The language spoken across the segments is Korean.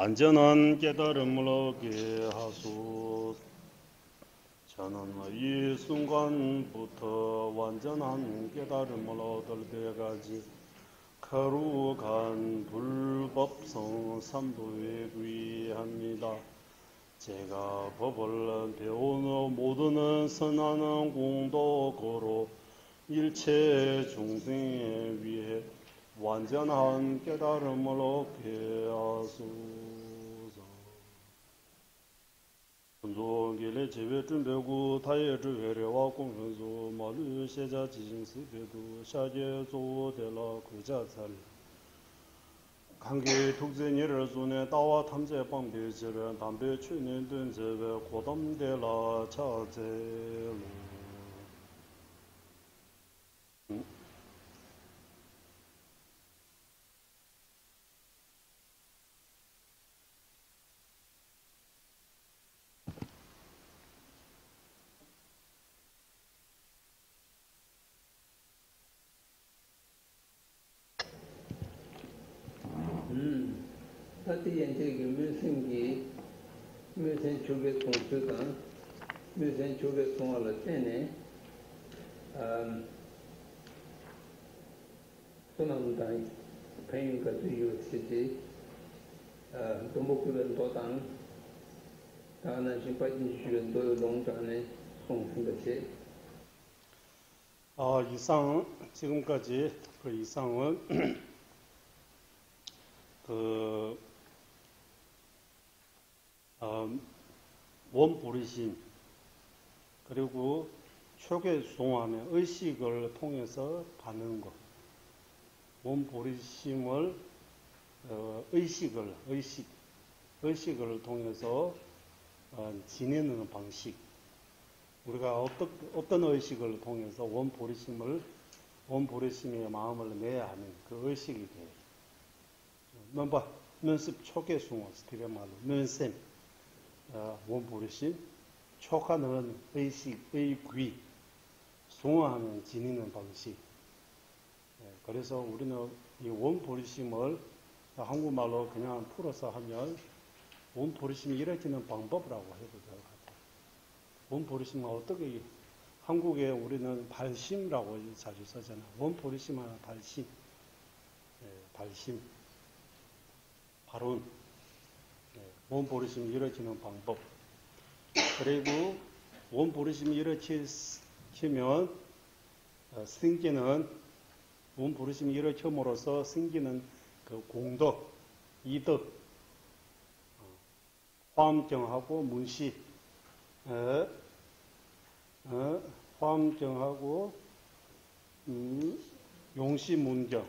완전한 깨달음을 얻게 하소서. 저는 이 순간부터 완전한 깨달음을 얻을 때까지 거룩한 불법성 삼도에 귀합니다. 제가 법을 배우는 모든 선한 공덕으로 일체 중생에 위해 완전한 깨달음을 얻게 하소서. 본尊给了 제외准备고 타예 智慧와 공연소 마루 세자 지징스배도 샤제 조대라 구자살 관계 독재니를 손에 따와 탐제 방배지를 담배 추는 든제외 고담대라 차제로 사티엔체기 물생기 물생 쪽에 공수가 물생 쪽에 공을 때네 소나무다이 페인가 두유 시티 동목구는 도당 다나 신파진 주는 도 농장에 송승것이 이상 지금까지 그 이상은 원보리심 그리고 초계송함의 의식을 통해서 받는 것, 원보리심을 의식을 통해서 지내는 방식. 우리가 어떤 의식을 통해서 원보리심의 마음을 내야 하는 그 의식이 돼요. 면습 초계송어 스티레 말로 면셈 원보리심 초가는 의식의 귀 송어하면 지니는 방식. 그래서 우리는 이 원보리심을 한국말로 그냥 풀어서 하면 원보리심이 이루어지는 방법이라고 해도 될 것 같아요. 원보리심은 어떻게 한국에 우리는 발심이라고 자주 쓰잖아요. 원보리심은 발심, 발심, 발언, 원보리심이 이루어지는 방법. 그리고 원보리심이 이루어지면 생기는 원보리심이 이루어짐으로써 생기는 그 공덕, 이덕, 화엄경하고 문시, 화엄경하고 용시문경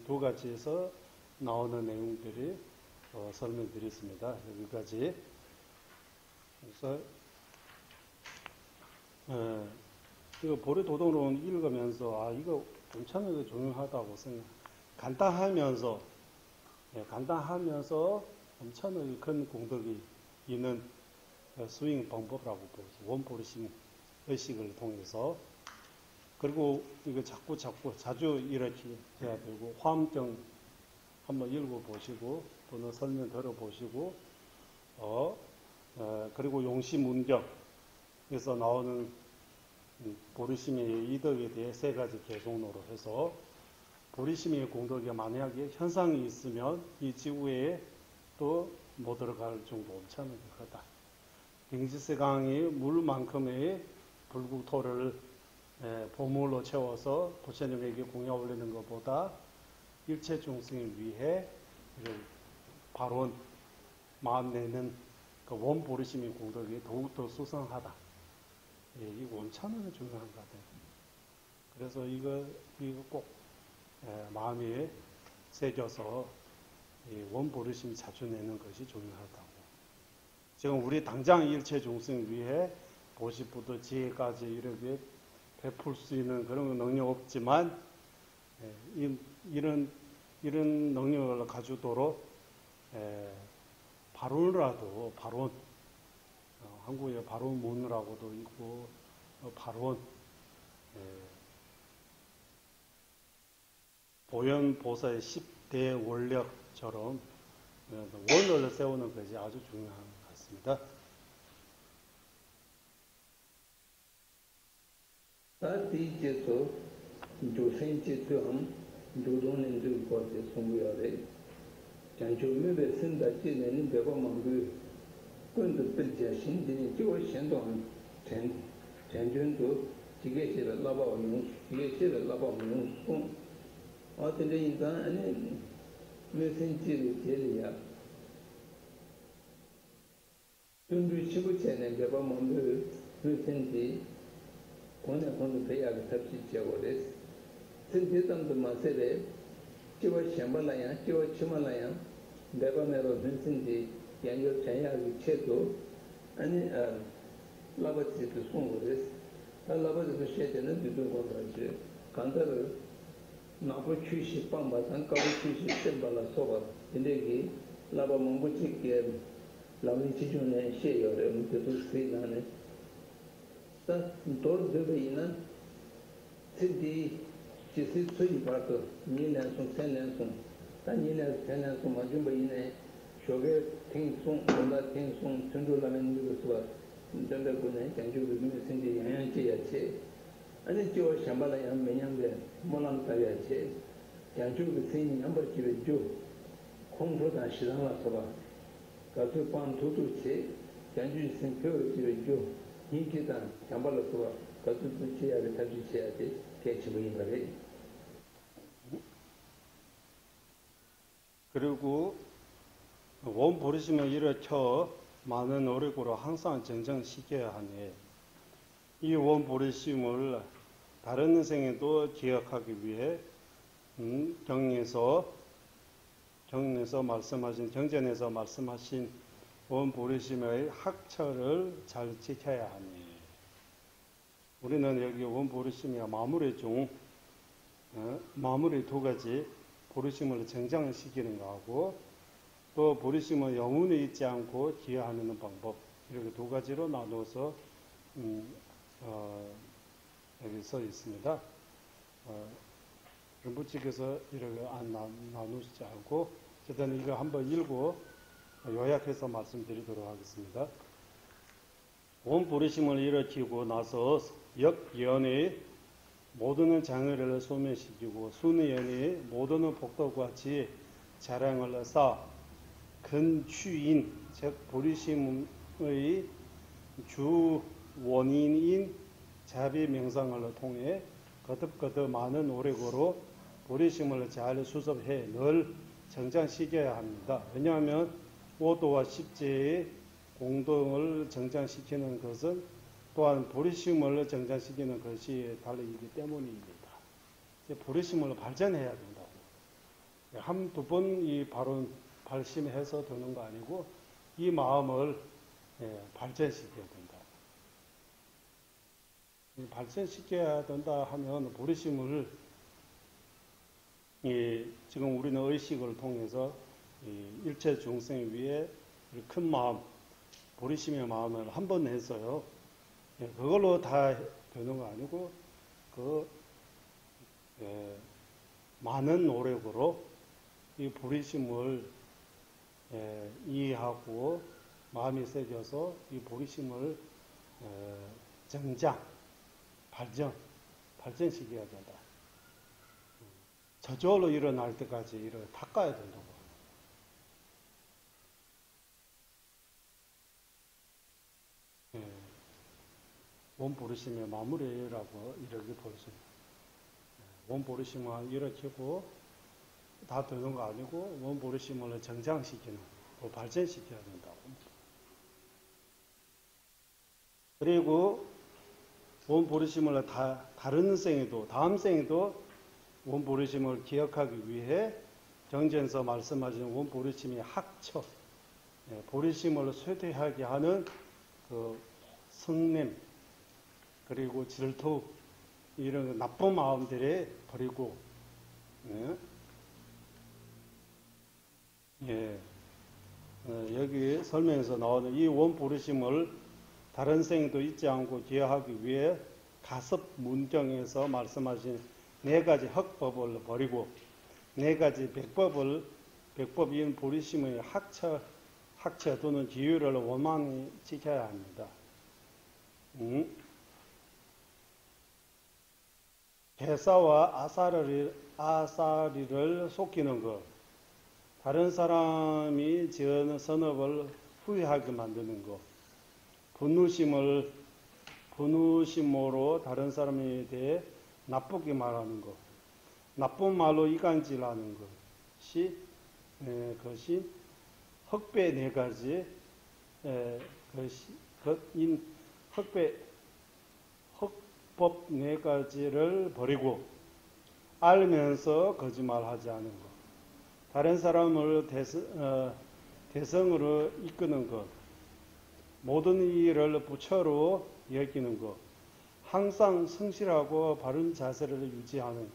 두 가지에서 나오는 내용들이 설명드렸습니다. 여기까지. 그래서 이거 보리도덕론 읽으면서 이거 괜찮은 중요하다고 생각. 간단하면서 엄청나게 큰 공덕이 있는 수행 방법이라고 보죠. 원보리심 의식을 통해서. 그리고 이거 자주 이렇게 해야 되고, 화엄경 한번 읽어보시고, 또는 설명 들어보시고, 그리고 용시문경에서 나오는 보리심의 이덕에 대해 세 가지 개송으로 해서, 보리심의 공덕이 만약에 현상이 있으면 이 지구에 또 못 들어갈 정도 엄청나게 크다. 빙지세강이 물만큼의 불국토를 보물로 채워서 부처님에게 공양 올리는 것보다 일체 중생을 위해 발언, 마음 내는 그 원보리심의 공덕이 더욱더 수성하다. 이거 엄청나게 중요한 것 같아요. 그래서 이거 꼭 마음에 새겨서 원보리심 자주 내는 것이 중요하다고. 지금 우리 당장 일체 중생 위해 보시부터 지혜까지 이렇게 베풀 수 있는 그런 능력 없지만 이런 능력을 가지도록 발언 한국에 발언문이라고도 있고 발언 보현보사의 10대 원력처럼 원을 세우는 것이 아주 중요한 것 같습니다. 다디제서 조생제도함 조동는 조거데 송부야래 장조매베 쓴다 지내는 배범망그 근도 빌제 신진이 저 신동 전전도 지게시를 라바오는 지게시를 라바오는 송 어떤데 인간 아니 메신지를 제리야 준비 치고 전에 배범망그 메신지 오늘 배야가 탑시 지어버렸어. 선제담도 마세래. 지와 샴발라야, 지와 치말라야. 대범에로 선생지 연결 전야기 체도 아니 라바지도 송거렸어. 라바지도 셰되는 두두 거라지. 간다를 나부 취시 빵바산 까부 취시 셈발라 소바. 근데기 라바 몽부치게 라미 지중에 셰여래. 무대도 스이나네. ता दौर देवे इना सिद्धि जिसे सोई बात नीलेंसों सेलेंसों ता नीलेंसों मजुम बइने शोगे थिंगसों बंदा थिंगसों चंदुला में निगुसवा दंडे गुने चंजु गुने सिद्धि यहाँ चाहिए अने जो शंबला यहाँ मेंयां बे मोलां तारिया चंजु गुने नंबर की जो 공조다 시장라 서봐 가서 반 도도체 चंजु संख्या की जो 인기다 잠발로서 거듭 지야를 다지셔야 돼. 대치부인 거래. 그리고 원 버리시면 이렇게 많은 노력으로 항상 정정시켜야 하니 이 원 버리심을 다른 인생에도 기억하기 위해 경에서 말씀하신 경전에서 말씀하신 원 보리심의 학철을 잘 지켜야 하니 우리는 여기 원 보리심의 마무리 두 가지 보리심을 정장시키는 거하고 또 보리심을 영혼에 있지 않고 기여하는 방법 이렇게 두 가지로 나눠서 여기 써 있습니다. 림부치께서 이렇게 안 나누지 않고 어쨌든 이거 한번 읽고 요약해서 말씀드리도록 하겠습니다. 원 부르심을 일으키고 나서 역연의 모든 장애를 소멸시키고 순연의 모든 복덕과 같이 자랑을 쌓아 근추인 즉 부르심의 주 원인인 자비 명상을 통해 거듭거듭 많은 노력으로 부르심을 잘 수습해 늘 정장시켜야 합니다. 왜냐하면 오도와 십제의 공동을 정장시키는 것은 또한 보리심을 정장시키는 것이 달리기 때문입니다. 보리심을 발전해야 된다고. 한두 번 이 바로 발심해서 되는 거 아니고 이 마음을 발전시켜야 된다. 발전시켜야 된다 하면 보리심을 지금 우리는 의식을 통해서 일체 중생 위에 큰 마음, 보리심의 마음을 한 번 했어요. 그걸로 다 되는 거 아니고 많은 노력으로 이 보리심을 이해하고 마음이 새겨서 이 보리심을 정장, 발전시켜야 된다. 저절로 일어날 때까지 이렇게 닦아야 된다고. 원 보르심의 마무리라고 이렇게 볼 수 있습니다. 원 보르심을 일으키고 다 되는 거 아니고 원 보르심을 정장시키는, 또 발전시켜야 된다고. 그리고 원 보르심을 다른 생에도, 다음 생에도 원 보르심을 기억하기 위해 경전에서 말씀하신 원 보르심의 학처, 보르심을 쇠퇴하게 하는 그 성냄, 그리고 질투, 이런 나쁜 마음들에 버리고, 여기 설명에서 나오는 이 원 보르심을 다른 생에도 잊지 않고 기여하기 위해 다섯 문경에서 말씀하신 네 가지 흑법을 버리고 네 가지 백법을 백법인 보리심의 학처 또는 기율을 원만히 지켜야 합니다. 개사와 아사리를 속이는 것, 다른 사람이 지은 선업을 후회하게 만드는 것, 분노심으로 다른 사람에 대해 나쁘게 말하는 것, 나쁜 말로 이간질하는 것이 흑배 네 가지, 흑법 네 가지를 버리고 알면서 거짓말하지 않은 것, 다른 사람을 대성으로 이끄는 것, 모든 일을 부처로 여기는 것, 항상 성실하고 바른 자세를 유지하는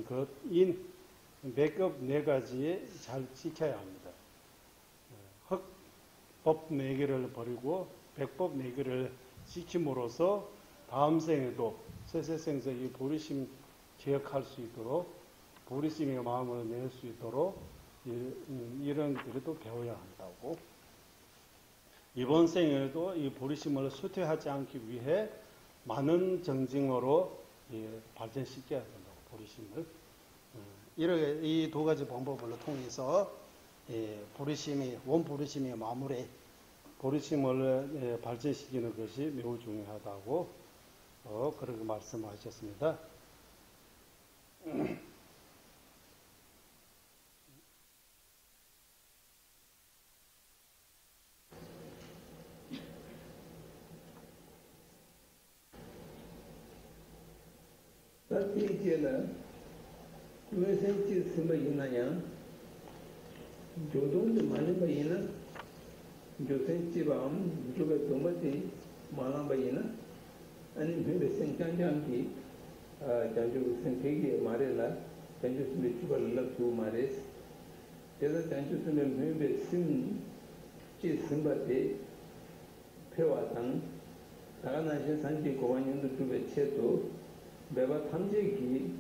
것인 백업 네 가지 잘 지켜야 합니다. 흑법 네 개를 버리고 백법 네 개를 지킴으로써 다음 생에도 세세생세 이 보리심 기억할 수 있도록 보리심의 마음을 낼 수 있도록 이런 것들을 또 배워야 한다고. 이번 생에도 이 보리심을 쇠퇴하지 않기 위해 많은 정징으로 발전시켜야 된다고, 보리심을. 이 두 가지 방법을 통해서 원보리심의 마무리, 보리심을 발전시키는 것이 매우 중요하다고 그렇게 말씀하셨습니다. 이제는 외생지 쓰면 있나냐? 조동도 많이 보이나? 조생지밤 조가 도마티 많아 보이나? 아니 그 생장장기 장주 생태계 말해라. 장주 스미 주발라 두 말에스. 제가 장주 스미 매매 심지 심바데 표와당 다가나신 산지 고관연도 주베 채도 매바 탐지기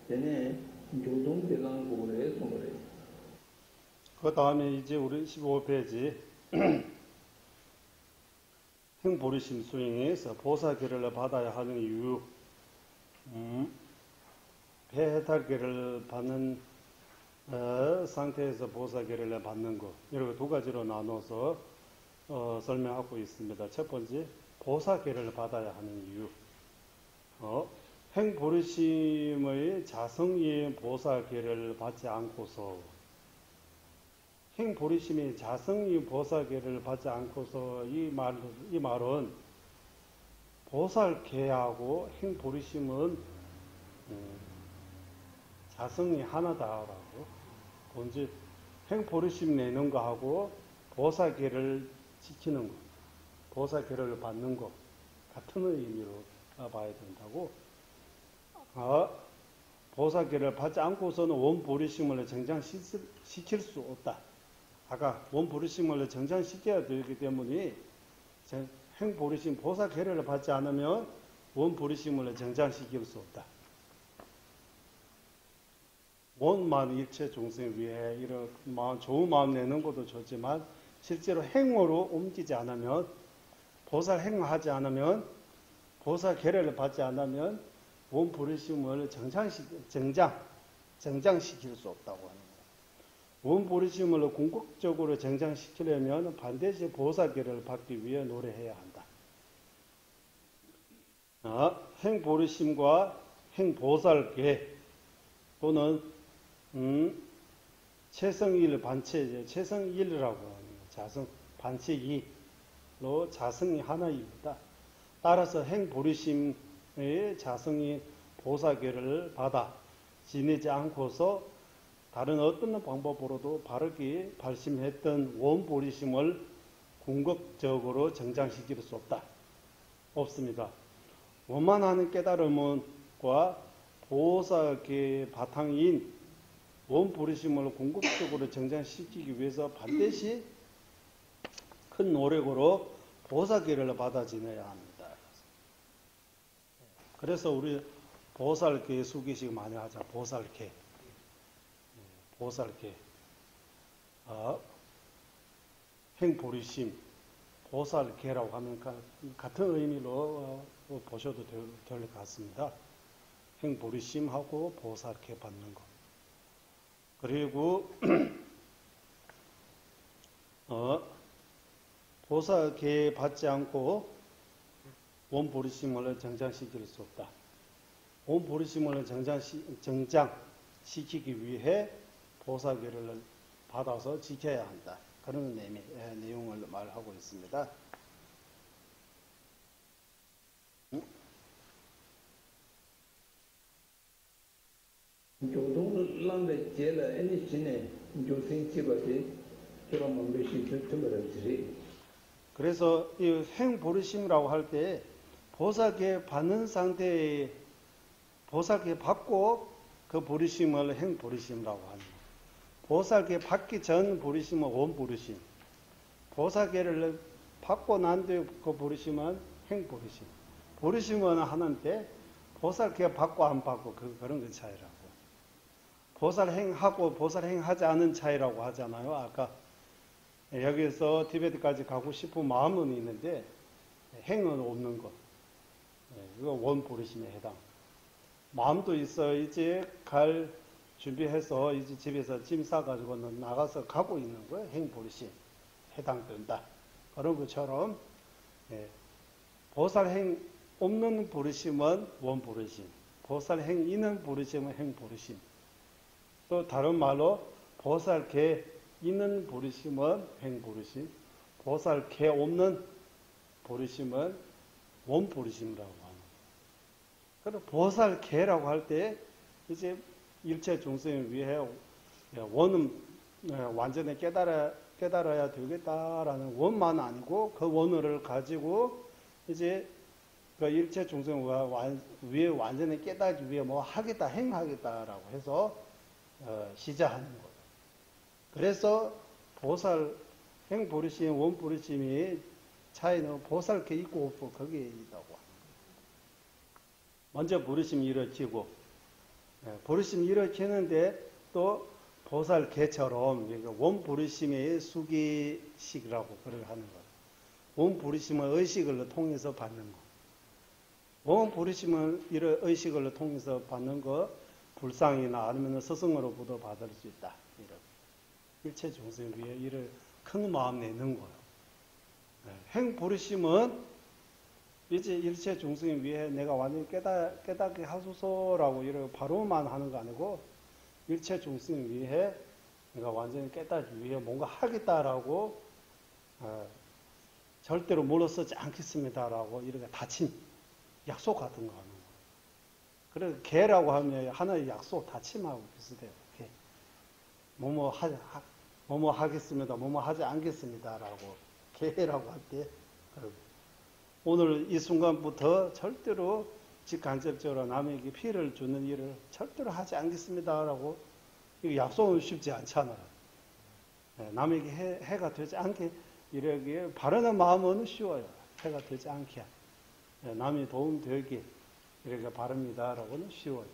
전에 조동대랑 고래 소모래. 그 다음에 이제 우리 15페이지 행보리심 수행에서 보살계를 받아야 하는 이유, 폐해탈계를 받는 상태에서 보살계를 받는 것, 이렇게 두 가지로 나눠서 설명하고 있습니다. 첫 번째, 보살계를 받아야 하는 이유. 행보리심의 자성이 보살계를 받지 않고서, 행보리심이 자성이 보살계를 받지 않고서 이 말은 보살계하고 행보리심은 자성이 하나다라고. 언제 행보리심 내는 거하고 보살계를 지키는 것, 보살계를 받는 것 같은 의미로 봐야 된다고. 보살계를 받지 않고서는 원보리심을 정장시킬 수 없다. 아까 원보리심을 정장시켜야 되기 때문에 행보리심 보살계를 받지 않으면 원보리심을 정장시킬 수 없다. 원만 일체 종생 위해 이런 좋은 마음 내는 것도 좋지만 실제로 행으로 옮기지 않으면, 보살 행하지 않으면, 보살 계례를 받지 않으면 원보리심을 정장시킬 수 없다고 하는 거예요. 원보리심을 궁극적으로 정장시키려면 반드시 보살 계례를 받기 위해 노력해야 한다. 행보리심과 행보살계 또는 체성일 반체, 체성일이라고 하는 자성 반체이로 자성이 하나입니다. 따라서 행보리심의 자성이 보살계를 받아 지내지 않고서 다른 어떤 방법으로도 바르게 발심했던 원보리심을 궁극적으로 정장시킬 수 없습니다. 원만한 깨달음과 보살계의 바탕인 원보리심을 궁극적으로 정장시키기 위해서 반드시 큰 노력으로 보살계를 받아 지내야 합니다. 그래서 우리 보살계 수기식 많이 하자. 보살계 보살계, 행보리심, 보살계라고 하면 같은 의미로 보셔도 될 것 같습니다. 행보리심하고 보살계 받는 것. 그리고 보살계 받지 않고 원보리심을 정장시킬 수 없다. 원보리심을 정장시키기 위해 보살계를 받아서 지켜야 한다. 그런 내용을 말하고 있습니다. 그래서 이 행보리심이라고 할 때 보살계 받는 상태에 보살계 받고 그 보리심을 행보리심이라고 합니다. 보살계 받기 전 보리심은 원보리심, 보살계를 받고 난 뒤에 그 보리심은 행보리심. 보리심은 하는데 보살계 받고 안 받고 그런 그 차이라고. 보살행하고 보살행하지 않은 차이라고 하잖아요. 아까 여기서 티베트까지 가고 싶은 마음은 있는데 행은 없는 것. 이거 원보리심에 해당. 마음도 있어. 이제 갈 준비해서 이제 집에서 짐 싸가지고 나가서 가고 있는 거예요. 행보리심 해당된다. 그런 것처럼 보살행 없는 보리심은 원보리심, 보살행 있는 보리심은 행보리심. 또 다른 말로 보살계 있는 보리심은 행보리심, 보살계 없는 보리심은 원보리심이라고 합니다. 그래서 보살계라고 할 때 이제 일체 중생을 위해 원은 완전히 깨달아야 되겠다라는 원만 아니고 그 원을 가지고 이제 그 일체 중생과 위에 완전히 깨닫기 위해 뭐 하겠다, 행하겠다라고 해서 시작하는 거예요. 그래서 보살, 행보리심, 원보리심이 차이는 보살계 있고 없고 거기에 있다고 합니다. 먼저 보리심이 일으키고, 보리심이 일으키는데 또 보살계처럼 원보리심의 수기식이라고 그걸 하는 거예요. 원보리심의 의식을 통해서 받는 거. 원보리심을 이런 의식을 통해서 받는 거, 불상이나 아니면 스승으로부터 받을 수 있다. 이런. 일체 중생 위에 이를 큰 마음 내는 거예요. 행보리심은 이제 일체 중생 위에 내가 완전히 깨닫게 하소서라고 이렇게 바로만 하는 거 아니고 일체 중생 위에 내가 완전히 깨닫기 위해 뭔가 하겠다라고 절대로 물러서지 않겠습니다라고 이렇게 다짐, 약속 같은 거 하는 거예요. 그래서 계라고 하면 하나의 약속, 다짐하고 비슷해요. 계. 뭐뭐 하겠습니다. 뭐뭐 하지 않겠습니다라고 계라고 할 때 오늘 이 순간부터 절대로 직간접적으로 남에게 피해를 주는 일을 절대로 하지 않겠습니다라고 이거 약속은 쉽지 않잖아요. 남에게 해가 되지 않게 이렇게 바라는 마음은 쉬워요. 해가 되지 않게 남이 도움 되게 이렇게 바랍니다라고는 쉬워요.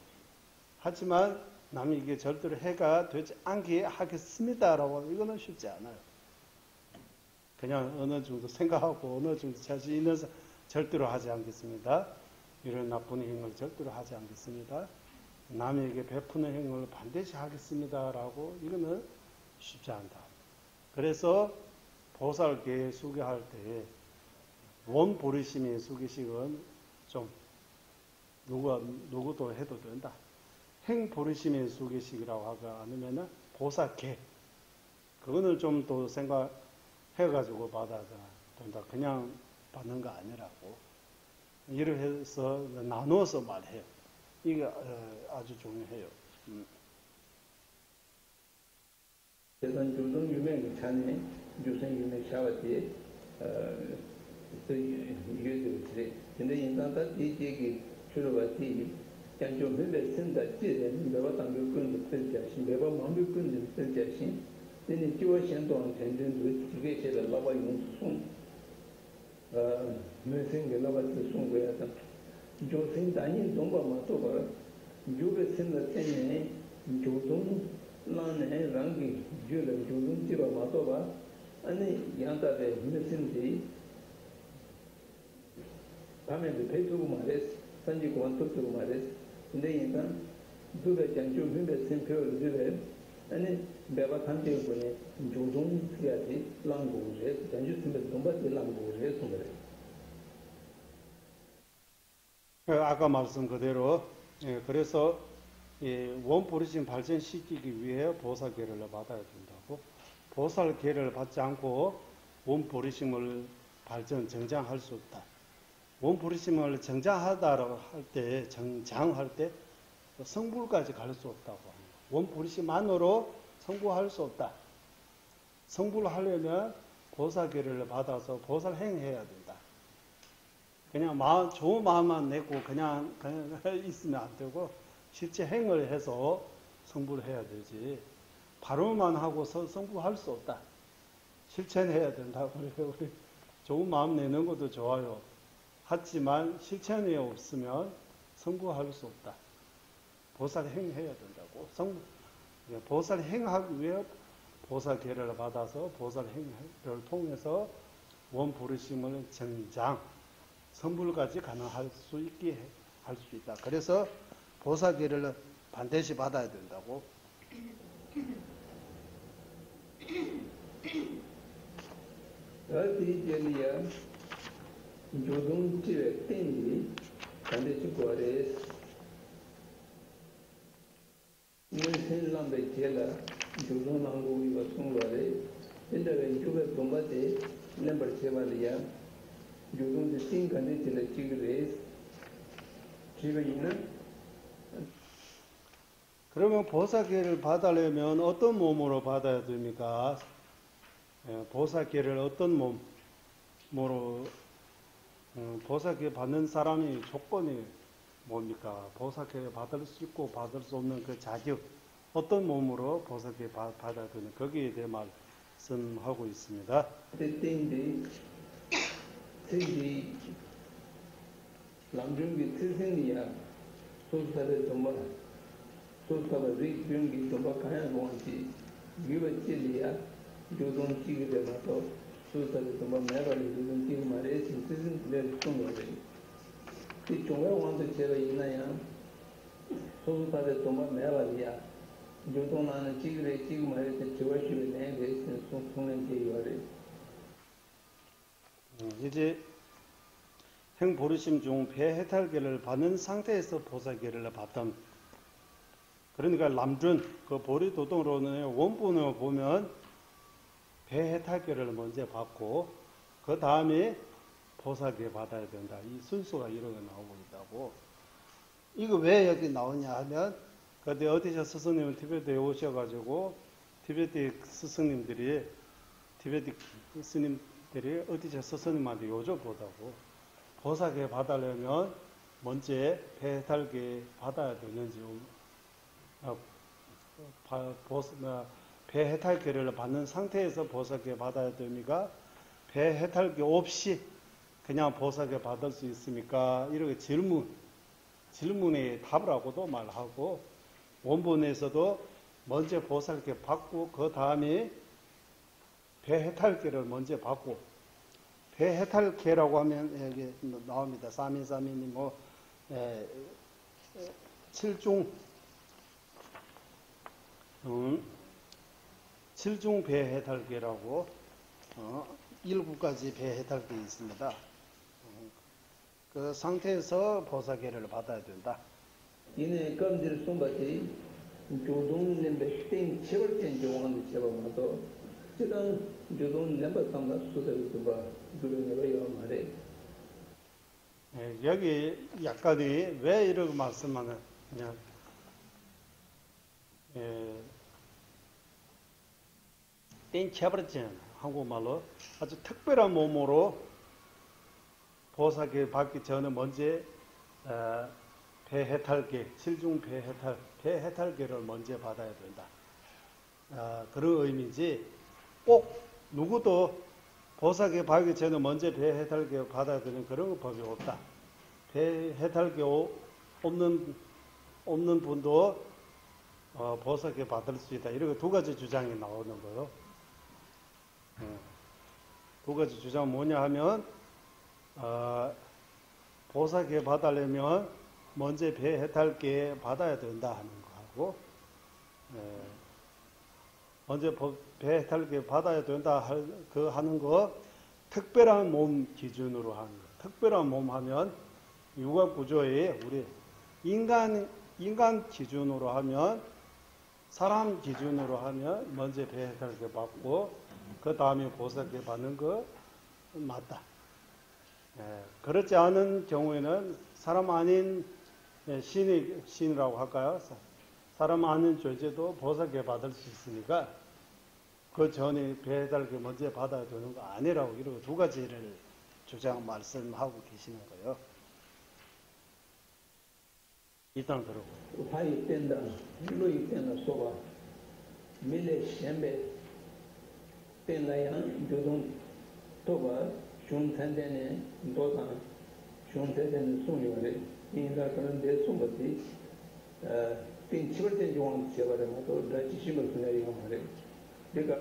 하지만 남에게 절대로 해가 되지 않게 하겠습니다라고 이거는 쉽지 않아요. 그냥 어느 정도 생각하고 어느 정도 자신 있는 절대로 하지 않겠습니다. 이런 나쁜 행을 절대로 하지 않겠습니다. 남에게 베푸는 행을 반드시 하겠습니다라고 이거는 쉽지 않다. 그래서 보살계 수기할 때 원보리심의 수기식은 좀 누구도 해도 된다. 행보리심의 수기식이라고 하거나 아니면 보살계 그거는 좀 더 생각해가지고 받아야 된다. 그냥 받는 거 아니라고. 이를 해서 나누어서 말해요. 이게 아주 중요해요. 대선 조정 유명 찬에 조선 유명 샤워티 이게 되지. 근데 인간다 뒤지기 주로가티 양쪽 매매 쓴다 지에 매번 당겨 끈을 뜰자신 매번 망겨 끈을 뜰자신 근데 지워 현동 전전도 두개 제가 라바 용수 매생게 라바스 송고야다 조생 단인 동바마 또가 조베 쓴다 때문에 조동 나네 랑기 줄을 조금 집어 맞아봐 아니 양다에 무슨지 밤에 배두고 말했어 산지고 완토고 말했어 근데 인간 두배 장주 민배 샘표를 주래 아니 배가 탄지고 보니 조종 해야지 랑고제 장주 샘표 동바지 랑고제 송그래 아까 말씀 그대로 그래서 원포리심 발전시키기 위해 보살계를 받아야 된다고. 보살계를 받지 않고 원포리심을 정장할 수 없다. 원포리심을 정장하다라고 할 때, 정장할 때 성불까지 갈 수 없다고 합니다. 원포리심만으로 성불할 수 없다. 성불을 하려면 보살계를 받아서 보살행해야 된다. 그냥 좋은 마음만 내고 그냥 있으면 안 되고 실제 행을 해서 성불을 해야 되지. 발언만 하고 성불할 수 없다. 실천해야 된다. 우리 좋은 마음 내는 것도 좋아요. 하지만 실천이 없으면 성불할 수 없다. 보살행해야 된다고. 보살행하기 위해 보살계를 받아서 보살행을 통해서 원부르심을 정장 성불까지 가능할 수 있게 할 수 있다. 그래서 보살계를 반드시 받아야 된다고. 어디제리야 조동지에 땡이 반드시 구하래 이는 람베 제라 조동랑고 이거 송로래 근데 조가 동바데 넘버 세발이야 조동지 띵간데 제라 지그레 지금이는 그러면 보살계를 받으려면 어떤 몸으로 받아야 됩니까? 보살계를 어떤 몸으로 보살계 받는 사람이 조건이 뭡니까? 보살계 받을 수 있고 받을 수 없는 그 자격 어떤 몸으로 보살계 받아야 되는 거기에 대해 말씀하고 있습니다. 때때인데 특히 남중기 특성이야 소수사를 정말 소수사를 리뷰기 정말 가야 뭐지 기버치리야 조동치기 되면서 소수사를 정말 매발이 조동치기 말에 진짜 내를 좀 거래 이 종가 원도 제가 있나야 소수사를 정말 매발이야 조동나는 지그레 지금 말에 저와시에 내게 송송는 제이와래 이제 행보르심 중 폐해탈계를 받는 상태에서 보살계를 받던 그러니까 남준 그 보리도동으로는 원본을 보면 폐해탈계를 먼저 받고 그 다음에 보살계 받아야 된다. 이 순서가 이렇게 나오고 있다고. 이거 왜 여기 나오냐 하면 그때 어디서 스승님은 티베트에 오셔가지고 티베트 스승님들이 어디서 스승님한테 여쭤보다고 보살계 받으려면 먼저 폐해탈계 받아야 되는지 폐해탈계를 받는 상태에서 보살계 받아야 됩니까? 폐해탈계 없이 그냥 보살계 받을 수 있습니까? 이렇게 질문에 답을 하고도 말하고 원본에서도 먼저 보살계 받고 그 다음에 폐해탈계를 먼저 받고 폐해탈계라고 하면 여기 나옵니다. 사민사민이 칠중 폐해탈계라고 1구까지 폐해탈계 있습니다. 그 상태에서 보살계를 받아야 된다. 이내 검지를 쏜바지 조동 냄베 땡 체벌된 조원도 제법마도 지금 조동 냄베 담다 수세를 봐 그러네요 말에 여기 약간이 왜 이렇게 말씀하느냐 땡 체벌된 한국말로 아주 특별한 몸으로 보살계 받기 전에 먼저 폐해탈계, 칠중 폐해탈계를 먼저 받아야 된다. 그런 의미지 꼭 누구도 보살계 받기 전에 먼저 폐해탈계 받아야 되는 그런 법이 없다. 폐해탈계 없는 분도 보석에 받을 수 있다. 이렇게 두 가지 주장이 나오는 거예요. 두 가지 주장 뭐냐 하면 보석에 받으려면 먼저 배 해탈께 받아야 된다 하는 거하고 먼저 배 해탈께 받아야 된다 하는 거 특별한 몸 기준으로 하는 거. 특별한 몸 하면 육아 구조에 우리 인간 기준으로 하면 사람 기준으로 하면 먼저 배 해탈께 받고 그 다음에 보석에 받는 거 맞다. 그렇지 않은 경우에는 사람 아닌 신이라고 할까요? 사람 아닌 존재도 보석에 받을 수 있으니까 그 전에 배 해탈께 먼저 받아야 되는 거 아니라고 이렇게 두 가지를 말씀하고 계시는 거예요. 일단 들어보세요. 화이 뺀다, 루이 뺀다, 소바, 밀레 셴베 뺀다야, 조동 토바, 슌탄데네, 도다, 슌탄데네 송요래, 인사 그런데 송거지, 빈 치벌된 중앙 제발에 또 라치심을 분야리가 말해. 내가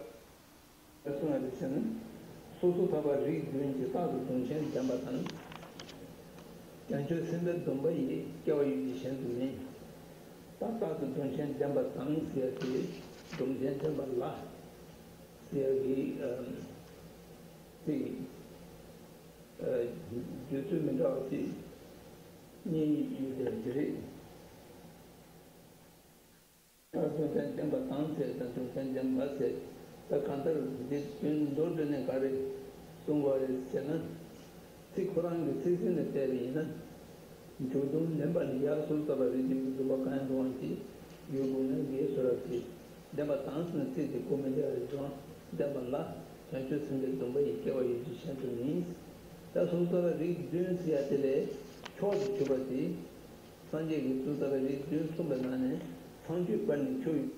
말씀하듯이는 소소타바 리그인지 따도 동시에 잠바타는 양쪽 생각 동바이 교육이 현존이 따따도 동시에 잠바타는 시야기 동시에 잠발라 시야기 유튜브에 니 유대들이 동시에 잠바타는 시야기 동시에 잠바세 다 간다를 이제 노르는 가래 송과를 세는 티코랑의 티신의 때리는 조동 nembal이야 솔다바리 지금 도박한 동안지 요거는 예술하지 내가 단순히 티지 코멘트를 내가 전체적인 동바이 개와이 지션이 다 솔다바리 준시야텔에 초지 초바지 산제기 솔다바리 준소만에 산주반이 초이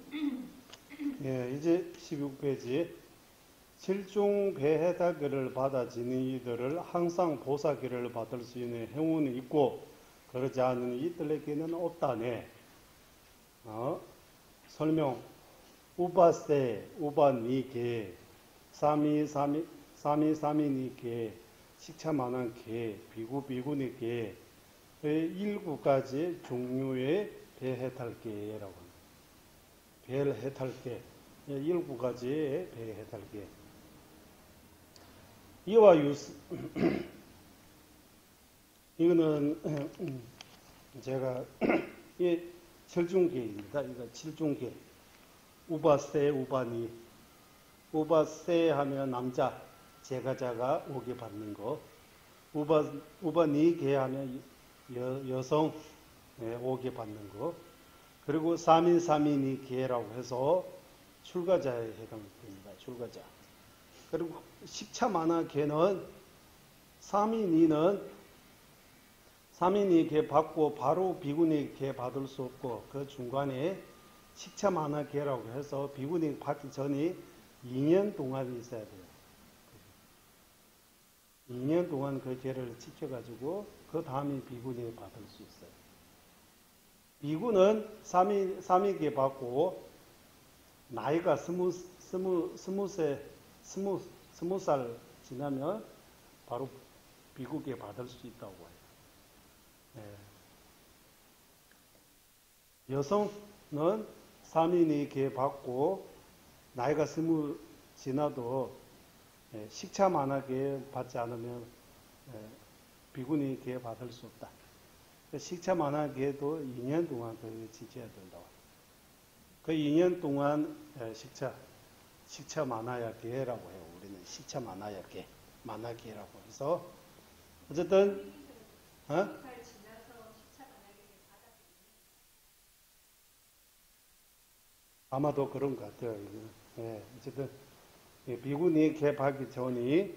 이제 16페이지. 실종 배해달기를 받아 지닌 이들을 항상 보사기를 받을 수 있는 행운이 있고 그러지 않은 이들에게는 없다네. 설명. 우바세, 우바니게, 사미니게, 식차만한게, 비구니게, 일곱 가지 종류의 배해탈게라고 합니다. 배를 해탈게, 일곱 가지의 배 해탈게. 이와 유스, 이거는 제가 이 칠중계입니다. 이거 칠중계. 우바세, 우바니. 우바세 하면 남자, 제가자가 오게 받는 거. 우바니게 하면 여성 오게 받는 거. 그리고 사민이 계라고 해서 출가자에 해당됩니다. 출가자. 그리고 식차만화 계는 사민이 계 받고 바로 비구니 계 받을 수 없고 그 중간에 식차만화 계라고 해서 비구니 받기 전에 2년 동안 있어야 돼요. 2년 동안 그 계를 지켜가지고 그 다음에 비구니 받을 수 있어요. 비구는 3위계 받고 나이가 20살 지나면 바로 비구계 받을 수 있다고 해요. 여성은 3위계 받고 나이가 20 지나도 식차만하게 받지 않으면 비구니계 받을 수 없다. 식차만하게도 2년 동안 그 지켜야 된다고. 그 2년 동안 식차 만화야계라고 해요. 우리는 식차 만화야계, 만화계라고 해서 어쨌든 아마도 그런 것 같아요. 어쨌든 비구니 개받기 전이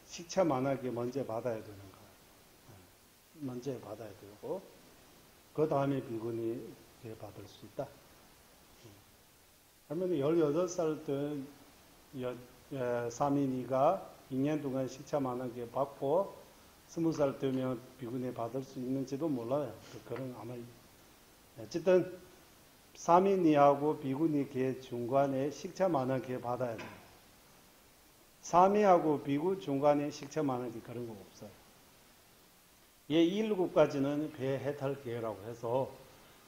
식차 만화계 먼저 받아야 되는 거예요. 먼저 받아야 되고 그 다음에 비구니 개 받을 수 있다. 그러면 18살 때 사민이가 2년 동안 식차 만하게 받고 20살 되면 비구니 받을 수 있는지도 몰라요. 그런 아마 어쨌든 사미니하고 비구니 개 중간에 식차 많은 개 받아야 돼요. 사미하고 비구 중간에 식차 많은 개 그런 거 없어요. 얘 1급까지는 배 해탈 개라고 해서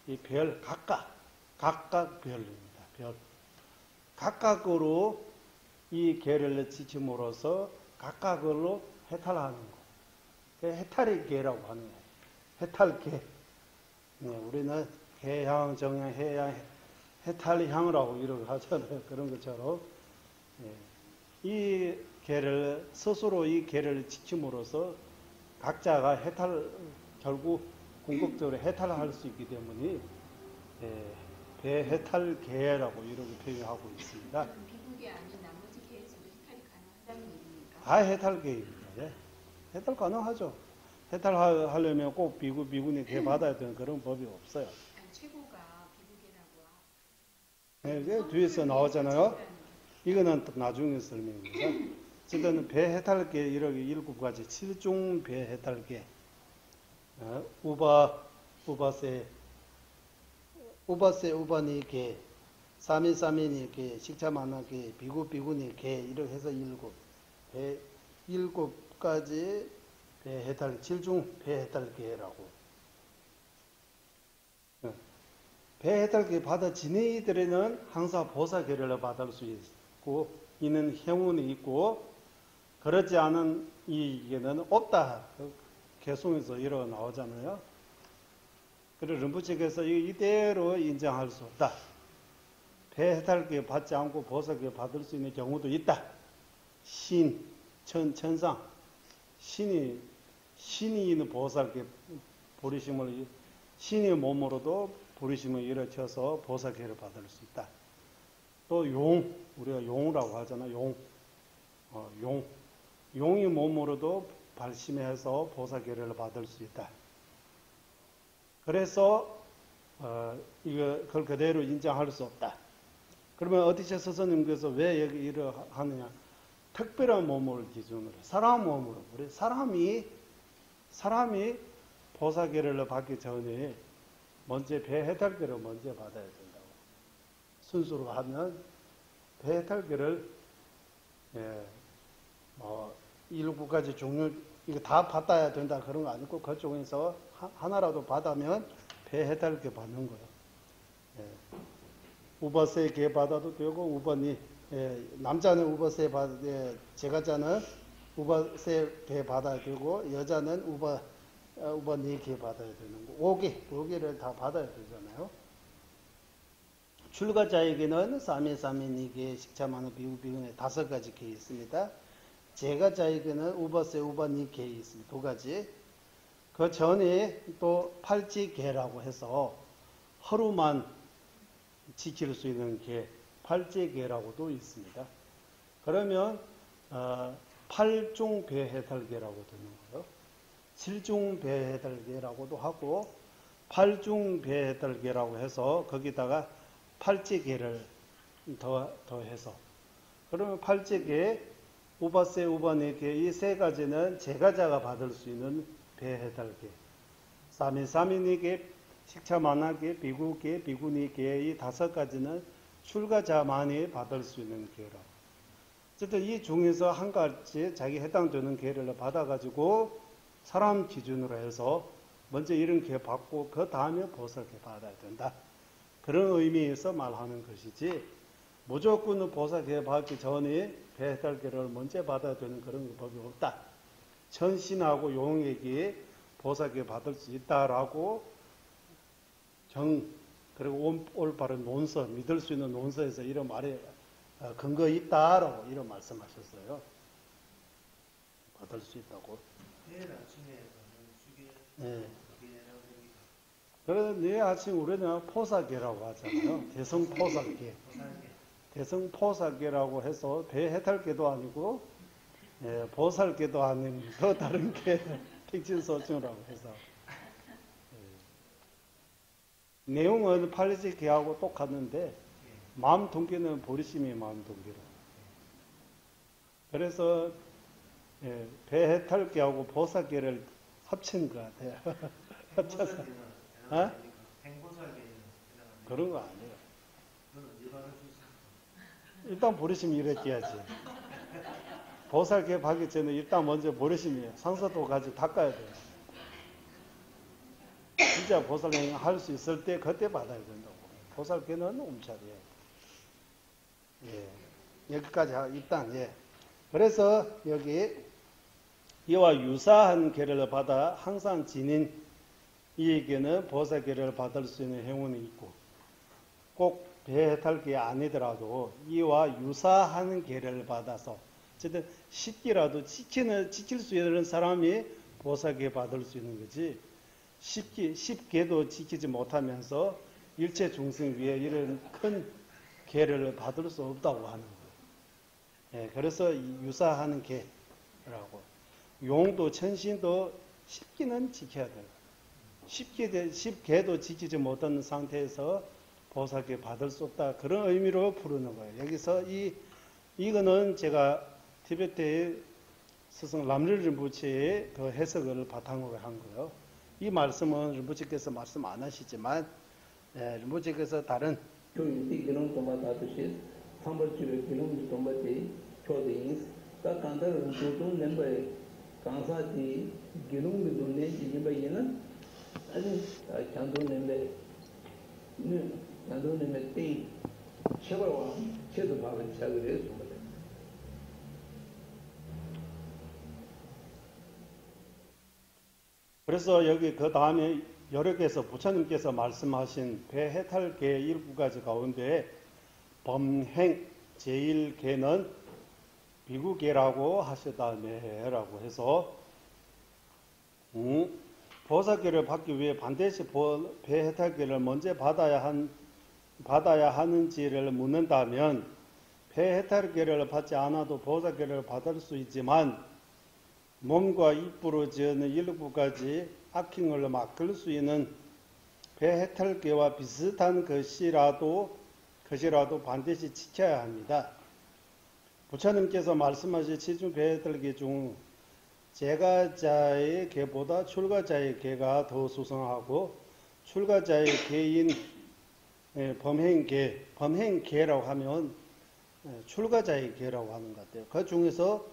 이 별 각각 별입니다. 별. 각각으로 이 개를 지킴으로써 각각으로 해탈하는 거. 그 해탈의 개라고 하는 거예요. 해탈 개. 네, 우리는 해양, 정양, 해양, 해탈향이라고 이렇게 하잖아요. 그런 것처럼. 네, 이 개를, 스스로 이 개를 지킴으로써 각자가 결국 궁극적으로 해탈할 수 있기 때문에, 배해탈개라고 이렇게 표현하고 있습니다. 비구개 아닌 나머지 개에서도 해탈이 가능하다는 얘기입니까? 다 해탈개입니다. 예. 해탈 가능하죠. 해탈하려면 꼭 비구니 개 받아야 되는 그런 법이 없어요. 아니, 최고가 비구개라고 네, 뒤에서 나오잖아요. 이거는 또 나중에 설명입니다. 어쨌든 배해탈개 이렇게 7가지 7종 배해탈개. 우바니 개, 사미니 개, 식차마나 개, 비구니 개 이렇게 해서 7가지 배해탈 7종 배해탈개라고. 배해탈개 받아 지네이들에는 항상 보살계를 받을 수 있고 있는 행운이 있고, 그렇지 않은 이게는 없다. 개송에서 이러 나오잖아요. 그래서 rinpoche께서 이대로 인정할 수 없다. 배해탈계 받지 않고 보살계 받을 수 있는 경우도 있다. 천상, 신이 있는 보살계 보리심을, 신의 몸으로도 보리심을 일으켜서 보살계를 받을 수 있다. 또 우리가 용이라고 하잖아요. 용의 몸으로도 발심해서 보살계를 받을 수 있다. 그래서 그걸 그대로 인정할 수 없다. 그러면 어디서 스승님께서 왜 여기 이를 하느냐? 특별한 몸을 기준으로, 사람 몸으로, 우리 사람이 보살계를 받기 전에 먼저 배해탈계를 먼저 받아야 된다고. 순수로 하면 배해탈계를 7가지 종류 이거 다 받아야 된다 그런 거 아니고 그 중에서 하나라도 받으면 배해탈계 받는 거예요. 우버세 개 받아도 되고 우버니 남자는 우버세 제가자는 우버세 개 받아야 되고 여자는 우버니 개 받아야 되는 거. 5개를 다 받아야 되잖아요. 출가자에게는 사미니 개, 식차마는 비구비구에 5가지 개 있습니다. 제가자에게는 우버니 개 있습니다. 2가지. 그 전에 또 팔찌개라고 해서 하루만 지킬 수 있는 개, 팔찌개라고도 있습니다. 그러면 8종 배해탈개라고 되는 거예요. 7종 배해탈개라고도 하고 8종 배해탈개라고 해서 거기다가 팔찌개를 더해서, 그러면 팔찌개, 우바세, 우바네개 이 3가지는 제가자가 받을 수 있는 배해탈개, 사미니개, 식차마나개, 비구개, 비구니개 이 5가지는 출가자만이 받을 수 있는 개라고. 어쨌든 이 중에서 한 가지 자기 해당되는 개를 받아가지고 사람 기준으로 해서 먼저 이런 개 받고 그 다음에 보살개 받아야 된다. 그런 의미에서 말하는 것이지 무조건 보살개 받기 전에 배해탈개를 먼저 받아야 되는 그런 법이 없다. 천신하고 용에게 보살개 받을 수 있다라고 그리고 올바른 논서, 믿을 수 있는 논서에서 이런 말에 근거 있다라고 이런 말씀하셨어요. 받을 수 있다고. 내일 아침에 수계 네. 수계라고 됩니다. 그래서 내일 아침 우리는 포사계라고 하잖아요. 대성포사계. 대성포사계라고 해서 배해탈계도 아니고 보살계도 아닌 더 다른 게 특징소중이라고 해서. 내용은 팔찌계하고 똑같는데 마음 동기는 보리심의 마음 동기로. 그래서 배해탈계하고 보살계를 합친 것 같아요. 합쳐서. 행보살계는 그런 거 아니에요. 일단 보리심 이렇게 해야지. 보살 개입하기 전에 일단 먼저 보리심이 상서도 가지 닦아야 돼요. 진짜 보살 행위 할 수 있을 때 그때 받아야 된다고. 보살 개는 움차리에. 예. 여기까지 일단 예. 그래서 여기 이와 유사한 계를 받아 항상 지닌 이에게는 보살 계를 받을 수 있는 행운이 있고 꼭 배해탈계 아니더라도 이와 유사한 계를 받아서 어쨌든 10기라도 지킬 수 있는 사람이 보살계 받을 수 있는 거지 10개도 지키지 못하면서 일체 중생 위에 이런 큰 계를 받을 수 없다고 하는 거예요. 예, 그래서 유사한 계라고 용도 천신도 10기는 지켜야 돼요. 10개도 지키지 못하는 상태에서 보살계 받을 수 없다. 그런 의미로 부르는 거예요. 여기서 이거는 제가 티베트의 스승 람릴 rinpoche의 그 해석을 바탕으로 한 거예요. 이 말씀은 rinpoche께서 말씀 안 하시지만 rinpoche께서 다른 조인티 기능 도마다듯이 삼벌주의 기능 도마티 초딩스 다 간다는 조동 멤버의 강사지 기능도 돈내 지니바이는 아니 장도 멤버 장도 멤버 때 최고와 최도 방을 차그래 줍니다. 그래서 여기 그 다음에 여러 개에서 부처님께서 말씀하신 배해탈계 7가지 가운데 범행 제1계는 비구계라고 하셨다네라고 해서 보살계를 받기 위해 반드시 배해탈계를 먼저 받아야 하는지를 묻는다면 배해탈계를 받지 않아도 보살계를 받을 수 있지만 몸과 입으로 지어는 7가지 악행을 막을 수 있는 배해탈계와 비슷한 것이라도 반드시 지켜야 합니다. 부처님께서 말씀하신七중 배해탈계 중 제가자의 계보다 출가자의 계가 더 수성하고 출가자의 계인 범행계라고 하면 출가자의 계라고 하는 것 같아요. 그 중에서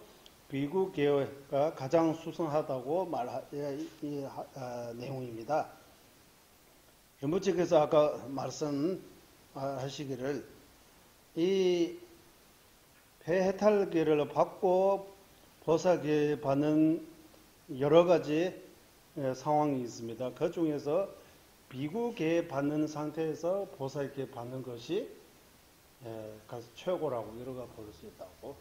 비구계가 가장 수성하다고 말한 내용입니다. rinpoche께서 아까 말씀하시기를 이 배해탈계를 받고 보살계 받는 여러 가지 상황이 있습니다. 그 중에서 비구계 받는 상태에서 보살계 받는 것이 최고라고 이렇게 볼 수 있다고.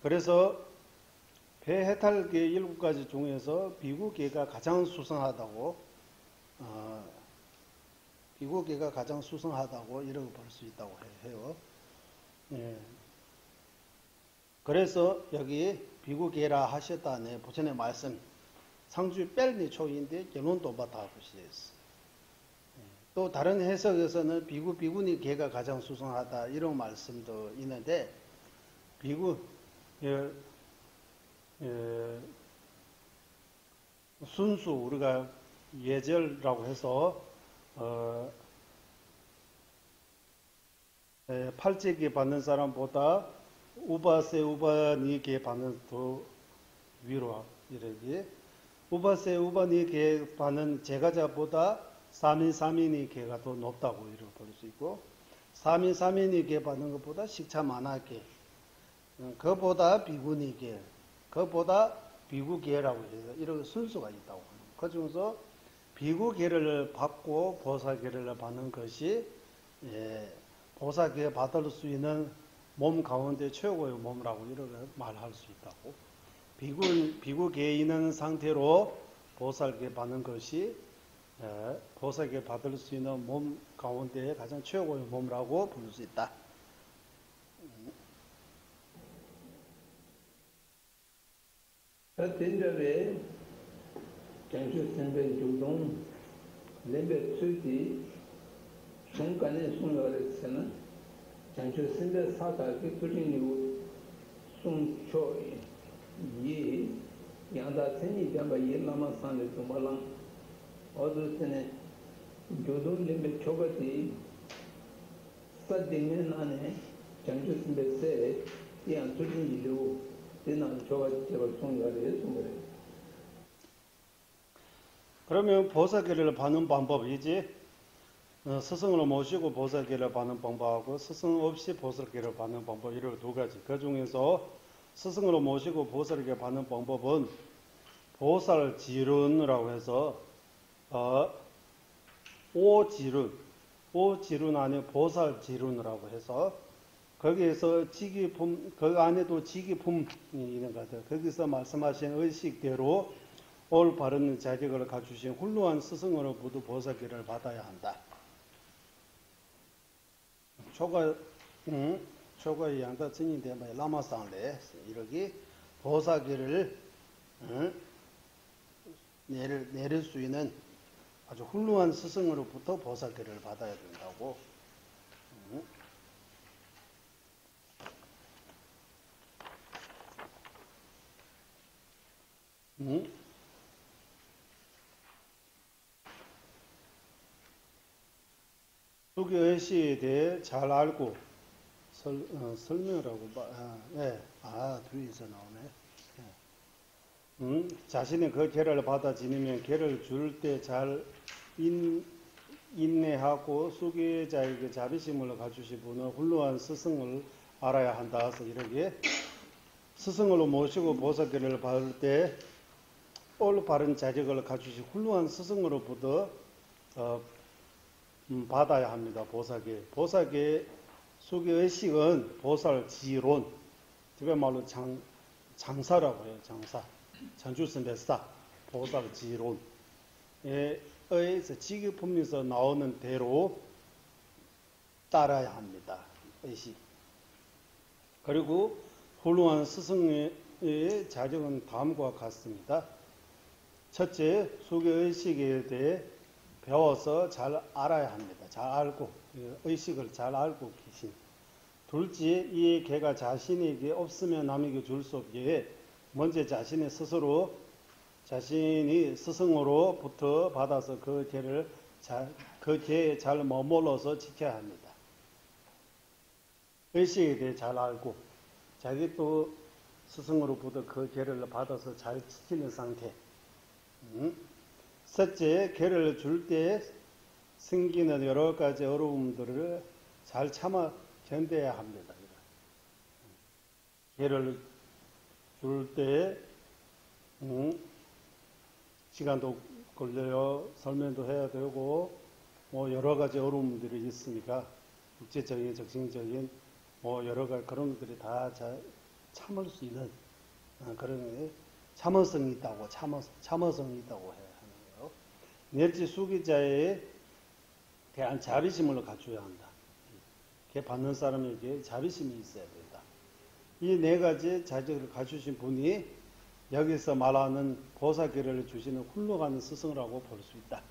그래서 배해탈계 7가지 중에서 비구계가 가장 수성하다고 이렇게 볼 수 있다고 해요. 예. 그래서 여기 비구계라 하셨다네 부처님 말씀 상주 뺄니 초인데 결론도 받아보시겠어. 또 다른 해석에서는 비구니 계가 가장 수성하다 이런 말씀도 있는데 비구 순수 우리가 예절이라고 해서 팔제계 받는 사람보다 우바니계 받는 더 위로 이러기 우바니계 받는 제가자보다 사민이계가 더 높다고 이렇게 볼 수 있고 사민이계 받는 것보다 식차 만화계 그보다 비구니계 그보다 비구계라고 해서 이런 순수가 있다고 합니다. 그 중에서 비구계를 받고 보살계를 받는 것이 보살계 받을 수 있는 몸 가운데 최고의 몸이라고 이렇게 말할 수 있다고. 비구계에 있는 상태로 보살계 받는 것이 보살계 받을 수 있는 몸 가운데 가장 최고의 몸이라고 부를 수 있다. 텐저에 장수 선배 주동 레벨 2디 중간에 송가르스는 장수 선배 사가게 그리니 송초이 이 양다천이 담바 일라마 산에 도말랑 어두스네 조동 레벨 초가티 사딩은 안에 장주스베세 이안 소진이로 되는 저가 제발 송가를 송가를 그러면 보살계를 받는 방법이지, 스승으로 모시고 보살계를 받는 방법하고 스승 없이 보살계를 받는 방법, 이런 두 가지. 그 중에서 스승으로 모시고 보살계 받는 방법은 보살지륜이라고 해서 오지륜 안에 보살지륜이라고 해서 거기에서 지기품, 그 안에도 지기품이 있는 것 같아요. 거기서 말씀하신 의식대로 올바른 자격을 갖추신 훌륭한 스승으로부터 보살계를 받아야 한다. 초가 양다 증인되면 라마상래 이렇게 보살계를 내릴 수 있는 아주 훌륭한 스승으로부터 보살계를 받아야 된다고. 수교의식에 대해 잘 알고 설명이라고 뒤에서 나오네. 자신이 그 계를 받아 지니면 계를 줄 때 잘 인내하고 수교자에게 자비심을 갖추신 분은 훌륭한 스승을 알아야 한다. 그래서 이렇게 스승으로 모시고 보살계를 받을 때 올바른 자격을 갖추신 훌륭한 스승으로부터 받아야 합니다. 보살계. 보살계 수교의식은 보살지론, 집에 말로 장사라고 해요. 장사. 장주선배사 보살지론에서 지기품에서 나오는 대로 따라야 합니다. 의식. 그리고 훌륭한 스승의 자격은 다음과 같습니다. 첫째, 수교의식에 대해 배워서 잘 알아야 합니다. 잘 알고, 의식을 잘 알고 계신. 둘째, 이 개가 자신에게 없으면 남에게 줄 수 없기에 먼저 자신이 스스로 자신이 스승으로부터 받아서 그 개에 잘 머물러서 지켜야 합니다. 의식에 대해 잘 알고 자기 또 스승으로부터 그 개를 받아서 잘 지키는 상태. 셋째, 개를 줄 때 생기는 여러 가지 어려움들을 잘 참아 견뎌야 합니다. 개를 줄 때 시간도 걸려요. 설명도 해야 되고 뭐 여러 가지 어려움들이 있으니까 국제적인, 적성적인 뭐 여러 가지 그런 것들이 다 잘 참을 수 있는 그런 참을성이 있다고 참을성이 있다고 해야 하는 거예요. 넷째, 수기자에 대한 자비심을 갖춰야 한다. 개 받는 사람에게 자비심이 있어야 된다. 이 네 가지 자질을 갖추신 분이 여기서 말하는 보살계를 주시는 훌륭한 스승이라고 볼 수 있다.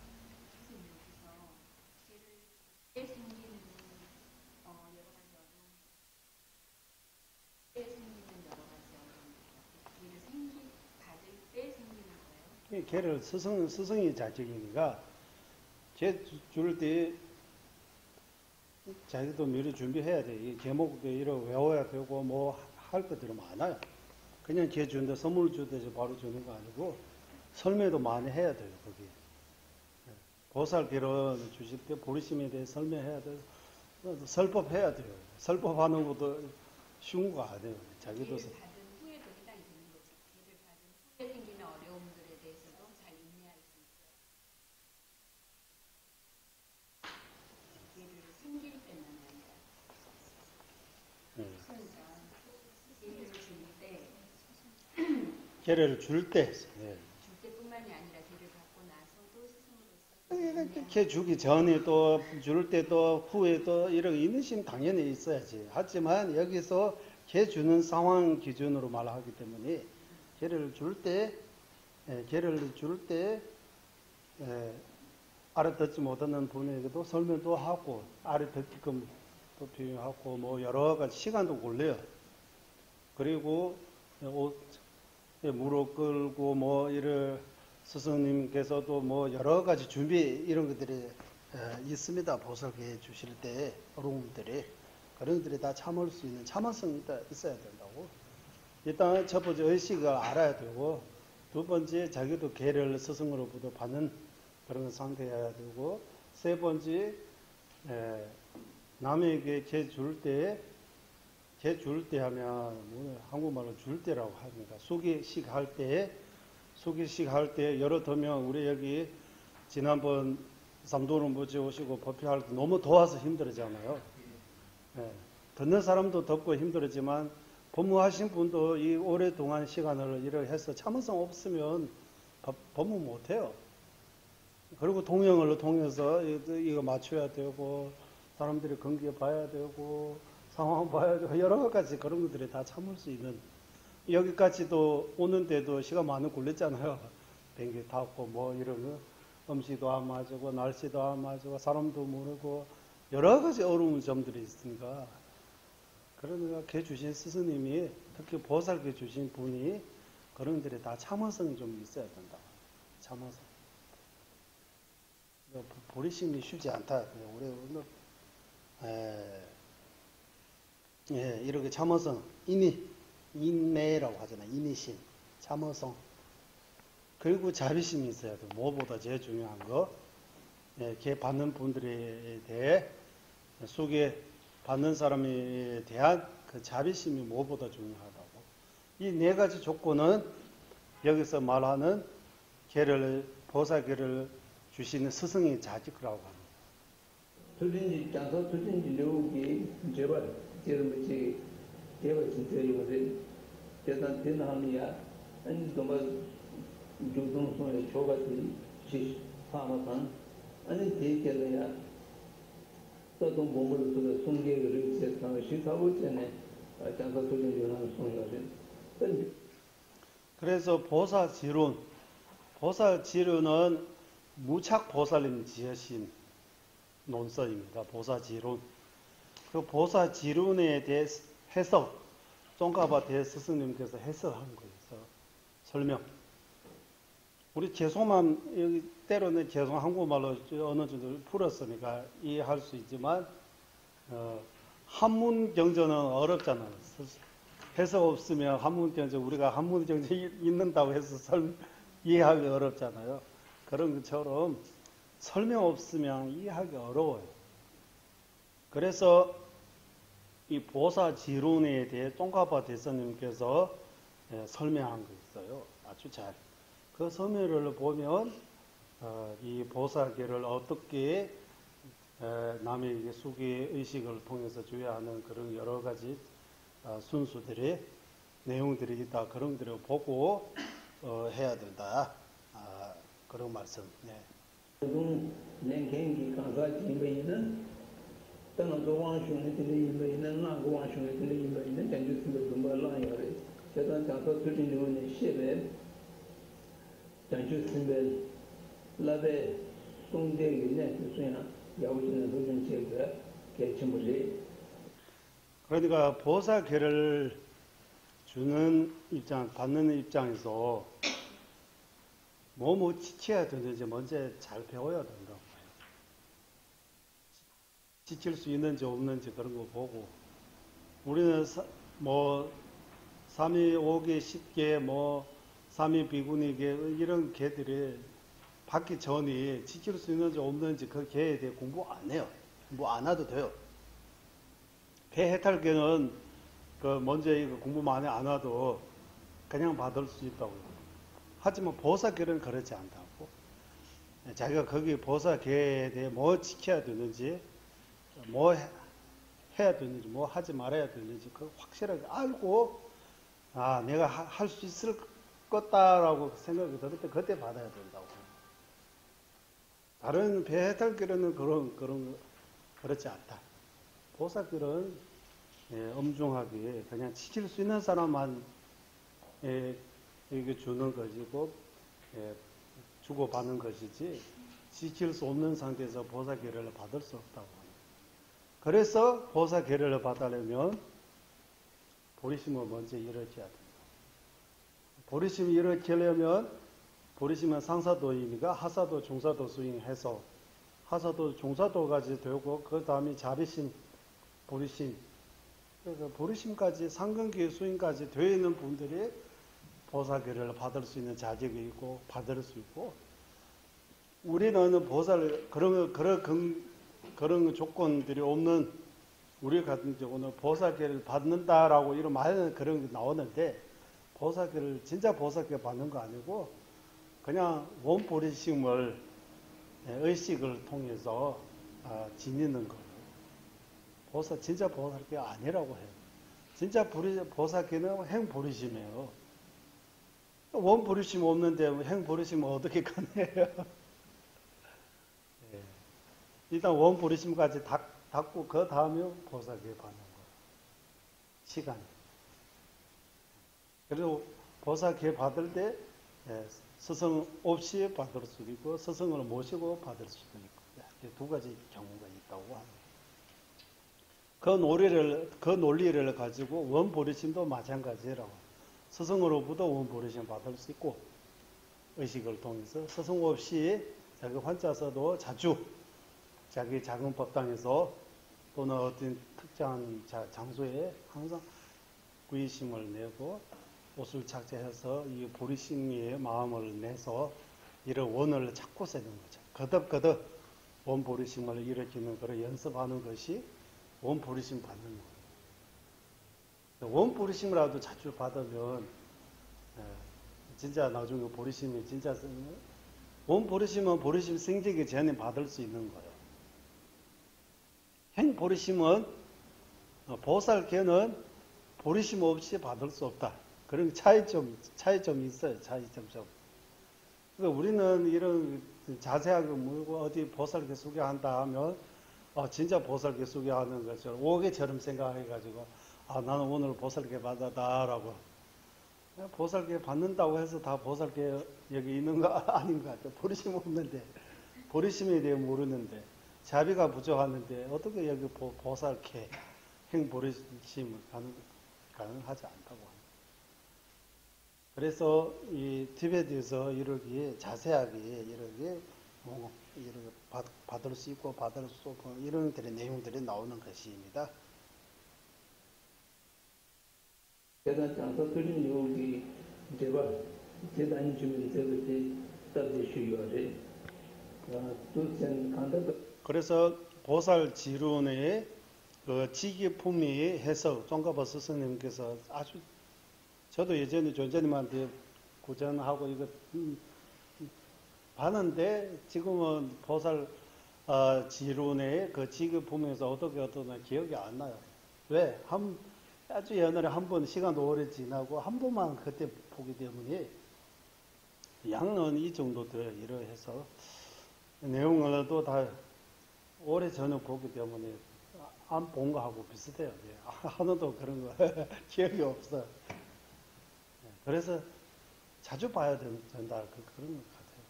개를 스승이 자격이니까 개 줄 때 자기도 미리 준비해야 돼. 이 제목도 이렇게 외워야 되고 뭐 할 것들이 많아요. 그냥 개 주는데 선물 주듯이 바로 주는 거 아니고 설명도 많이 해야 돼요. 거기 보살계를 주실 때 보리심에 대해 설명해야 돼요. 설법해야 돼요. 설법하는 것도 쉬운 거 아니에요. 자기도 받은 후에도 해당이 되는 거죠. 기회를 받은 후에 생기는 어려움들에 대해서도 잘 인내할 수 있어요. 기회를 생길 때만 아니라 그러니까 기회를 계를 줄 때, 줄 때뿐만이 아니라 기회를 받고 나서도 스승으로서 개 주기 전에 또 줄 때 또 후에 또 이런 인내심 당연히 있어야지. 하지만 여기서 개 주는 상황 기준으로 말하기 때문에 개를 줄 때 알아듣지 못하는 분에게도 설명도 하고 알아듣게끔 또 표현하고 뭐 여러 가지 시간도 걸려요. 그리고 무릎 꿇고 뭐 이런 스승님께서도 뭐 여러 가지 준비 이런 것들이 있습니다. 보살계 주실 때 어려움들이 그런 것들이 다 참을 수 있는 참을성이 있어야 된다고. 일단 첫 번째 의식을 알아야 되고, 두 번째 자기도 계를 스승으로부터 받는 그런 상태여야 되고, 세 번째 남에게 개 줄 때 하면 한국말로 줄 때라고 합니다. 소개식 할 때 예를 들면 우리 여기 지난번 삼도론 부지 오시고 법회할 때 너무 더워서 힘들었잖아요. 듣는 사람도 덥고 힘들었지만 법무하신 분도 이 오랫동안 시간을 이렇게 해서 참을성 없으면 법무 못해요. 그리고 동영을 통해서 이거 맞춰야 되고 사람들이 경계 봐야 되고 상황 봐야 되고 여러 가지 그런 것들이 다 참을 수 있는, 여기까지도 오는데도 시간 많이 걸렸잖아요. 비행기 타고 뭐 이런 거 음식도 안 맞고 날씨도 안 맞고 사람도 모르고 여러 가지 어려운 점들이 있으니까, 그러니까 개 주신 스승님이 특히 보살께 주신 분이 그런 것들이 다 참을성이 좀 있어야 된다. 참을성. 보리심이 쉽지 않다. 우리 이렇게 참을성, 인내라고 하잖아요. 인내심, 참을성. 그리고 자비심이 있어야 돼. 무엇보다 제일 중요한 거. 개 받는 분들에 대해 소개 받는 사람에 대한 그 자비심이 무엇보다 중요하다고. 이 네 가지 조건은 여기서 말하는 보살개를 주시는 스승의 자질이라고 합니다. 투진지 장소 투진지 료기 제발 제르미지 제발 진짜 이거를 대단 대나미야 아니 정말 조동선의 조가들이 시 파마산 아니 대결이야 또도 몸을 두고 숨게를 제상 시사고 전에 장소 투진지는 손이거든. 그래서 보살지론은 무착보살님 지으신 논설입니다. 보살지론. 그 보살지론에 대해 해석, 쫑가바 대스승님께서 해석한 거예요. 설명. 우리 개송만, 여기 때로는 개송 한국말로 어느 정도 풀었으니까 이해할 수 있지만, 한문경전은 어렵잖아요. 해석 없으면 한문경전, 우리가 한문경전 읽는다고 해서 이해하기 어렵잖아요. 그런 것처럼 설명 없으면 이해하기 어려워요. 그래서 이 보사지론에 대해 쫑가바 대선님께서 설명한 거 있어요. 아주 잘. 그 설명을 보면 이 보살계를 어떻게 남에게 수기 의식을 통해서 줘야 하는 그런 여러 가지 순수들의 내용들이 있다. 그런 것들을 보고 해야 된다. 그런 말씀. 네. 동 냉경기 강사지 임베이는 땅은 도왕숑에 들리임베이는 나고왕숑에 들리임베이는 전주스도 dum발라요래. 제가 장소 투진료는 시베 전주스베 라베 송대기네 무슨이나 야우지는 도전 제가 개침물이. 그러니까 보살계를 주는 입장, 받는 입장에서 뭐 지켜야 되는지 먼저 잘 배워야 된다고. 지킬 수 있는지 없는지 그런 거 보고, 우리는 삼위 5개, 10개, 삼위 비구니계 이런 개들이 받기 전에 지킬 수 있는지 없는지 그 개에 대해 공부 안 해요. 뭐 안 해도 돼요. 개 해탈계는 먼저 이거 공부 많이 안 해도 그냥 받을 수 있다고요. 하지만 보살계는 그렇지 않다고. 자기가 거기 보살계에 대해 뭐 지켜야 되는지, 뭐 해야 되는지, 뭐 하지 말아야 되는지 그 확실하게 알고, 내가 할 수 있을 거다라고 생각이 들을 때 그때 받아야 된다고. 다른 배해탈길은 그렇지 않다. 보살길은 엄중하게 그냥 지킬 수 있는 사람만 이게 주는 것이고, 주고받는 것이지, 지킬 수 없는 상태에서 보살계를 받을 수 없다고 합니다. 그래서 보살계를 받으려면 보리심을 먼저 일으켜야 된다. 보리심을 일으키려면, 보리심은 상사도입니까? 하사도, 중사도 수행해서 하사도 종사도까지 되고 그 다음에 자비심, 보리심, 그래서 보리심까지 상근기 수인까지 되어 있는 분들이 보살계를 받을 수 있는 자격이 있고 받을 수 있고 우리는 보살 그런 조건들이 없는 우리 같은 경우는 보살계를 받는다라고 이런 말은 그런 게 나오는데 보살계를 진짜 보살계 받는 거 아니고 그냥 원보리심을 의식을 통해서 지니는 거예요. 진짜 보살계 아니라고 해요. 진짜 보살계는 행보리심이에요. 원보리심 없는데 행보리심 어떻게 가능해요? 네. 일단 원보리심까지 닫고 그 다음에 보살계 받는 거예요. 시간. 그래서 보살계 받을 때 스승 없이 받을 수도 있고 스승을 모시고 받을 수도 있고 두 가지 경우가 있다고 합니다. 그 논리를 가지고 원보리심도 마찬가지라고. 스승으로부터 원보리심 받을 수 있고 의식을 통해서 스승 없이 자기 혼자서도 자주 자기 작은 법당에서 또는 어떤 특정한 장소에 항상 구의심을 내고 옷을 착지해서 이 보리심의 마음을 내서 이런 원을 찾고 쓰는 거죠. 거듭거듭 원보리심을 일으키는 그런 연습하는 것이 원보리심 받는 거예요. 원보리심이라도 자주 받으면 진짜 나중에 보리심이 진짜 원보리심은 보리심 생기기 전에 받을 수 있는 거예요. 행보리심은 보살계는 보리심 없이 받을 수 없다. 그런 차이점이 있어요. 차이점 좀. 그러니까 우리는 이런 자세하게 물고 어디 보살계 소개한다 하면 진짜 보살계 소개하는 것처럼 오개처럼 생각해가지고 나는 오늘 보살계 받았다라고. 보살계 받는다고 해서 다 보살계 여기 있는 거 아닌 것 같아요. 보리심 없는데 보리심에 대해 모르는데 자비가 부족하는데 어떻게 여기 보살계 행보리심을 가능하지 않다고 합니다. 그래서 이 티베트에서 이렇게 자세하게 이렇게 받을 수 있고 받을 수 없고 이런 내용들이 나오는 것입니다. 계단 장소 그린 요기 제가 계단이 주면 저것이 따뜻이 쉬어야지. 그래서 보살 지론의 그 지기품위 해석 종가보 스승님께서 아주 저도 예전에 존재님한테 구전하고 이거 봤는데 지금은 보살 지론의 그 지기품위에서 어떻게 기억이 안 나요. 왜? 아주 옛날에 한 번 시간도 오래 지나고 한 번만 그때 보기 때문에 양은 이 정도 돼요. 이러해서 내용을 또 다 오래 전에 보기 때문에 안 본 거하고 비슷해요. 하나도 그런 거 기억이 없어요. 그래서 자주 봐야 된다. 그런 것 같아요.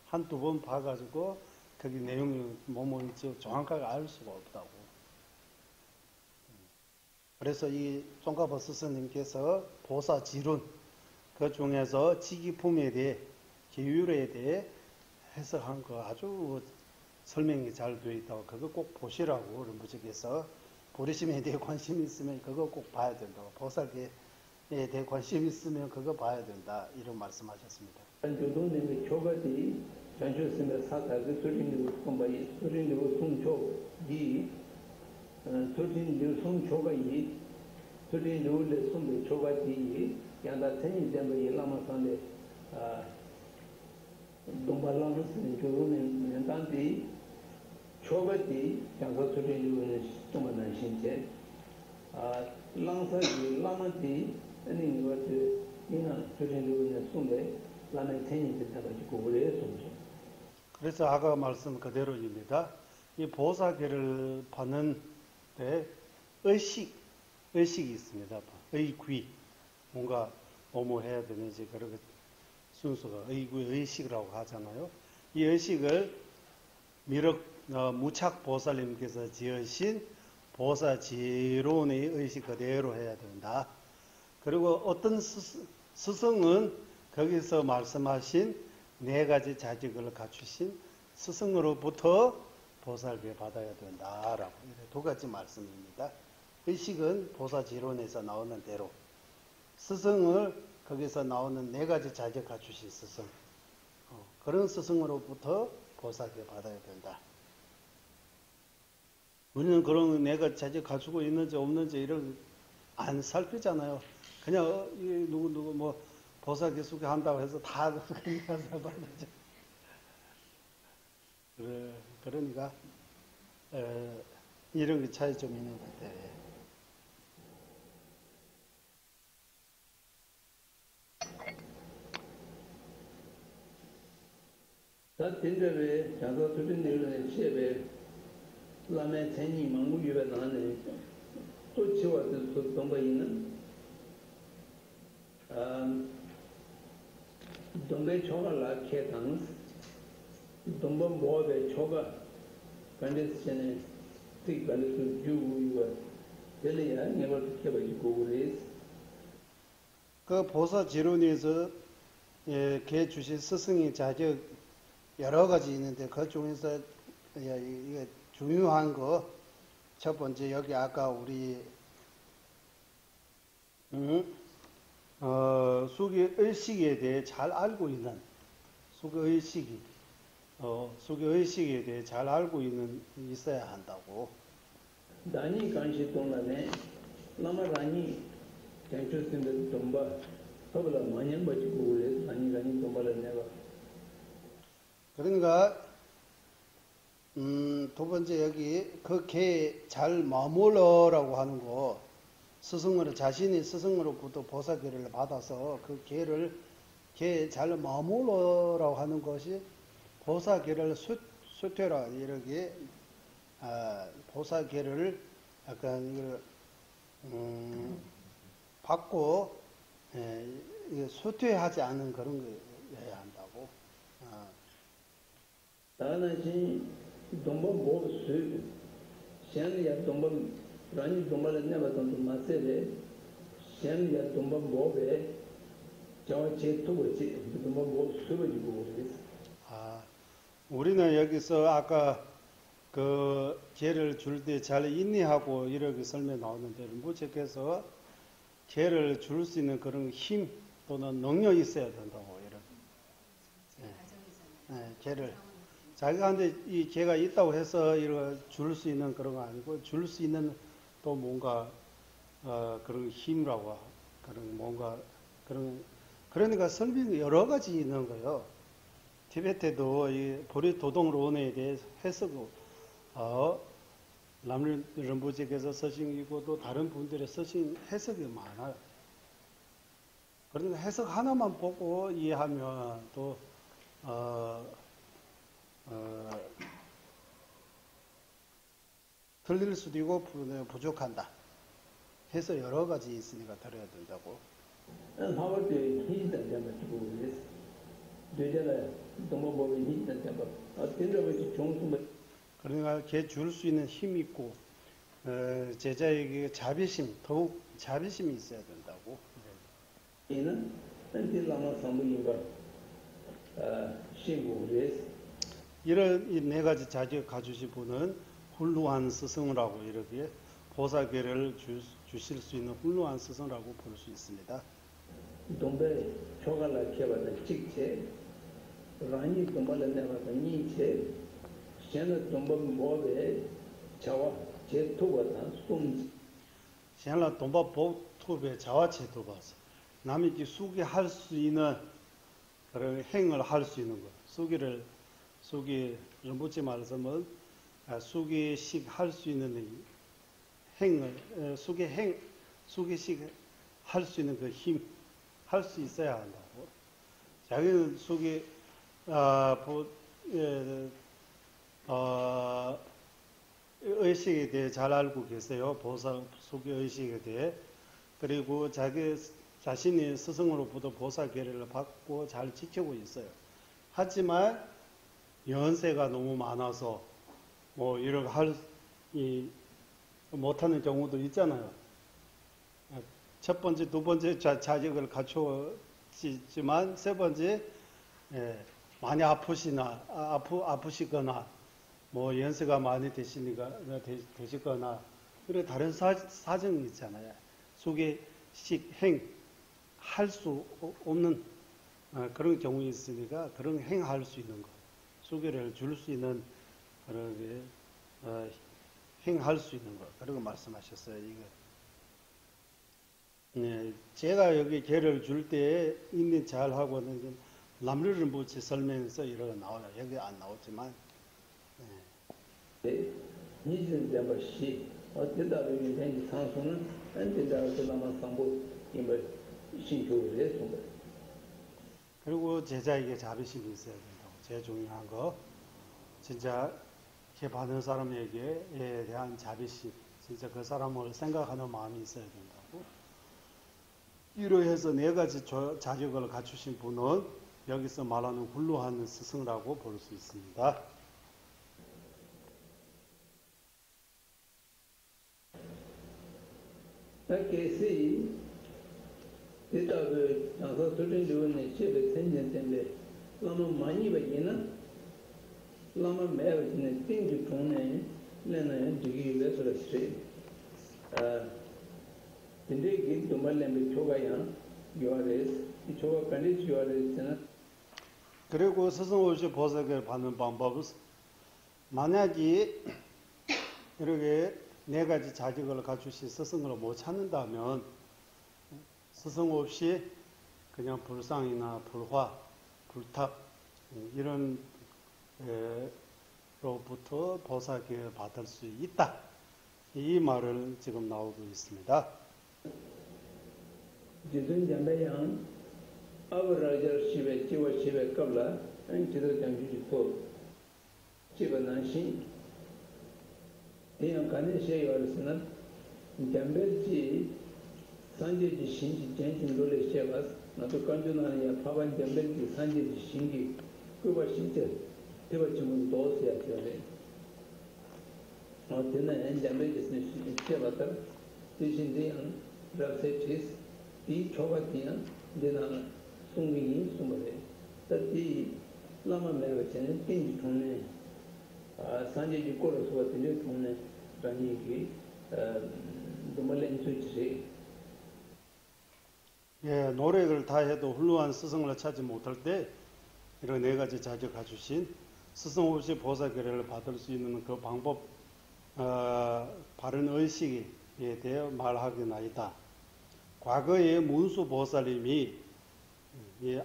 한두 번 봐가지고 거기 내용이 뭐뭐인지 정확하게 알 수가 없다고. 그래서 이 종가보 스승님께서 보사지론 그 중에서 지기품에 대해 기율에 대해 해석한 거 아주 설명이 잘 되어 있다고 그거 꼭 보시라고 무적에서 보리심에 대해 관심이 있으면 그거 꼭 봐야 된다고 보살계에 대해 관심이 있으면 그거 봐야 된다 이런 말씀하셨습니다. 조동님의 초가지 전주스며 사다그 소리님을 공부하기 소리님을 송초이 소리님 송초가 이 소리님을 송의 초가지 양다 ten이 되면 일라마산데 동발라무스는 조동님 연단디 초가지 장사 소리님을 정말 신체 랑사지 라마지 아니 이것을 이나 소리님을 송의 라마의 ten이 되다가지고 오래 송죠. 그래서 아까 말씀 그대로입니다. 이 보살계를 받는 때 의식이 있습니다. 의귀 뭔가 뭐뭐 해야 되는지 그렇게 순서가 의식이라고 하잖아요. 이 의식을 무착 보살님께서 지으신 보사지론의 의식 그대로 해야 된다. 그리고 어떤 스승은 거기서 말씀하신 네 가지 자질을 갖추신 스승으로부터 보살계 받아야 된다라고 이렇게 두 가지 말씀입니다. 의식은 보사지론에서 나오는 대로, 스승을 거기서 나오는 네 가지 자격 갖추신 스승, 그런 스승으로부터 보살계 받아야 된다. 우리는 그런 네 가지 자격 갖추고 있는지 없는지 이런 안 살피잖아요. 그냥 누구 뭐 보살계 수교한다고 해서 다 그냥 받아죠. 그러니까 이런 게 차이 좀 있는 것 같아요. 다 된저에 장사 두든 내려는 시에 라면 전이 망고 유배 나네 또 지워서 또 동거 있는 동배 초가라 개당 동번 모베 초가 관계선에 특히 관계선 주우가 될래야 내가 그렇게 가지고 그래서 그 보사지론에서 개 주신 스승의 자격 여러 가지 있는데 그 중에서 이게 중요한 거 첫 번째 여기 아까 우리 수기 의식에 대해 잘 알고 있는 수기 의식에 대해 잘 알고 있어야 한다고. 다니 간시 동안에 라마라니 장초스인데 domba 허블라 많이 가지고 그래 다니 domba를 내가 그러니까 두 번째 여기 그 개 잘 머물러라고 하는 거 스승으로 자신이 스승으로부터 보살계를 받아서 그 개 잘 머물러라고 하는 것이 보살계를 수퇴라 이렇게 보살계를 약간 이걸 받고 수퇴하지 않은 그런 거여야 한다고. 다나지 domba 모스 셴이야 domba 라니 domba를 내가 좀 마세레 셴이야 domba 모베 저 제토지 domba 모스 가지고 그래 우리는 여기서 아까 그 개를 줄 때 잘 인내하고 이렇게 설명 나오는데 무척해서 개를 줄 수 있는 그런 힘 또는 능력이 있어야 된다고 이렇게. 개를 자기한테 이 개가 있다고 해서 이렇게 줄 수 있는 그런 거 아니고 줄 수 있는 또 뭔가 그런 힘이라고 그런 뭔가 그러니까 설명이 여러 가지 있는 거예요. 티베트도 이 보리도동론에 대해 해석을 람rinpoche께서 쓰신 또 다른 분들의 쓰신 해석이 많아요. 그러니까 해석 하나만 보고 이해하면 또 틀릴 수도 있고 부족한다. 해서 여러 가지 있으니까 들어야 된다고. 하버드 히든 점을 두고 그랬어. 되잖아요. 너무 보면 히든 점. 된저같이 종수만 그러니까 걔 줄 수 있는 힘이 있고 제자에게 자비심 더욱 자비심이 있어야 된다고. 이는 한til라마 상부인가 신고 그랬어. 이런 이 네 가지 자격 가지신 분은 훌륭한 스승이라고 이렇게 보살계를 주실 수 있는 훌륭한 스승이라고 볼 수 있습니다. 동배 초가라 개바다 직체 라니 동발을 내가서 니체 쟤는 동범 모베 자와 제토가다 송 시한라 돈바 보토베 자화체도 봐서 남이 수기할 수 있는 그런 행을 할 수 있는 것. 수기 런부치 말씀은 수기식 할 수 있는 행을 수기식 할 수 있는 그 힘 할 수 있어야 한다고. 자기는 수기 의식에 대해 잘 알고 계세요. 보살 수기 의식에 대해. 그리고 자신이 스승으로부터 보살계를 받고 잘 지키고 있어요. 하지만 연세가 너무 많아서 뭐 이렇게 못하는 경우도 있잖아요. 첫 번째, 두 번째 자격을 갖추었지만 세 번째 많이 아프시거나 뭐 연세가 많이 되시거나 그래 다른 사정이 있잖아요. 소개식 행할 수 없는 그런 경우 있으니까 그런 행할 수 있는 것, 소개를 줄 수 있는 그런 행할 수 있는 것 그런 거 말씀하셨어요. 이거. 네, 제가 여기 개를 줄 때 인내 잘 하고는 남들을 묻지 설명해서 이러고 나와요. 여기 안 나오지만. 네. 니즈는 잡아 시 어디다 여기 된지 상수는 안된다고 남아 상부 임을 신교를 해서 그리고 제자에게 자비심이 있어야 된다고. 제일 중요한 거. 진짜 개 받는 사람에게 대한 자비심. 진짜 그 사람을 생각하는 마음이 있어야 된다고. 이러해서 네 가지 자격을 갖추신 분은 여기서 말하는 훌륭한 스승이라고 볼 수 있습니다. कैसे देता है जहाँ थोड़े लोगों ने चेले सेंजेंटे में लामा मानी बजी ना लामा मैं बजने तीन जो टोने लेना है जिगी वे थोड़ा स्ट्रे इंदे गीत तुम्हारे में छोगा यहाँ योरेस 이 छोगा कंडीज योरेस ना 그리고 스승 없이 보석을 받는 방법은 만약에 이렇게 네 가지 자격을 갖추신 스승을 못 찾는다면 스승 없이 그냥 불상이나 불화, 불탑 이런 로부터 보살을 받을 수 있다. 이 말을 지금 나오고 있습니다. जितने जंबेयान अब राजा शिवे शिवे कबला अंचितो जंगजी को शिवनाशी तें काने से योरसना जंबेजी 산제지 신지 전신 노래 시작하스 나도 간주나는 야 파반 점백기 산제지 신기 그거 진짜 대바치면 도스야 저래 어때는 점백기 시작하다 대신대한 라세티스 이 초가티야 내가 송민이 송거래 뜻이 라마 매거체는 띵지 통네 산제지 꼬르서 같은 통네 라니기 도말렌 수치세 예, 노력을 다해도 훌륭한 스승을 찾지 못할 때 이런 네 가지 자격 갖추신 스승 없이 보살 계례를 받을 수 있는 그 방법, 바른 의식에 대해 말하기나이다. 과거에 문수 보살님이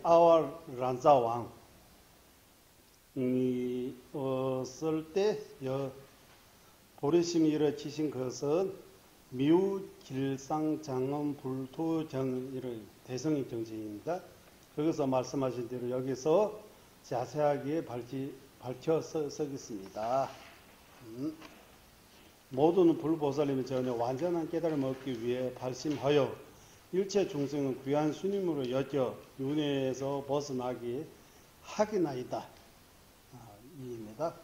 아왈 란자왕 쓸 때 보리심이 일으키신 것은 미우길상장엄 불토정 이런 대성의 정신입니다. 거기서 말씀하신 대로 여기서 자세하게 밝혀 쓰겠습니다. 모든 불보살님이 전혀 완전한 깨달음을 얻기 위해 발심하여 일체 중생은 귀한 스님으로 여겨 윤회에서 벗어나기 하기나이다. 이입니다.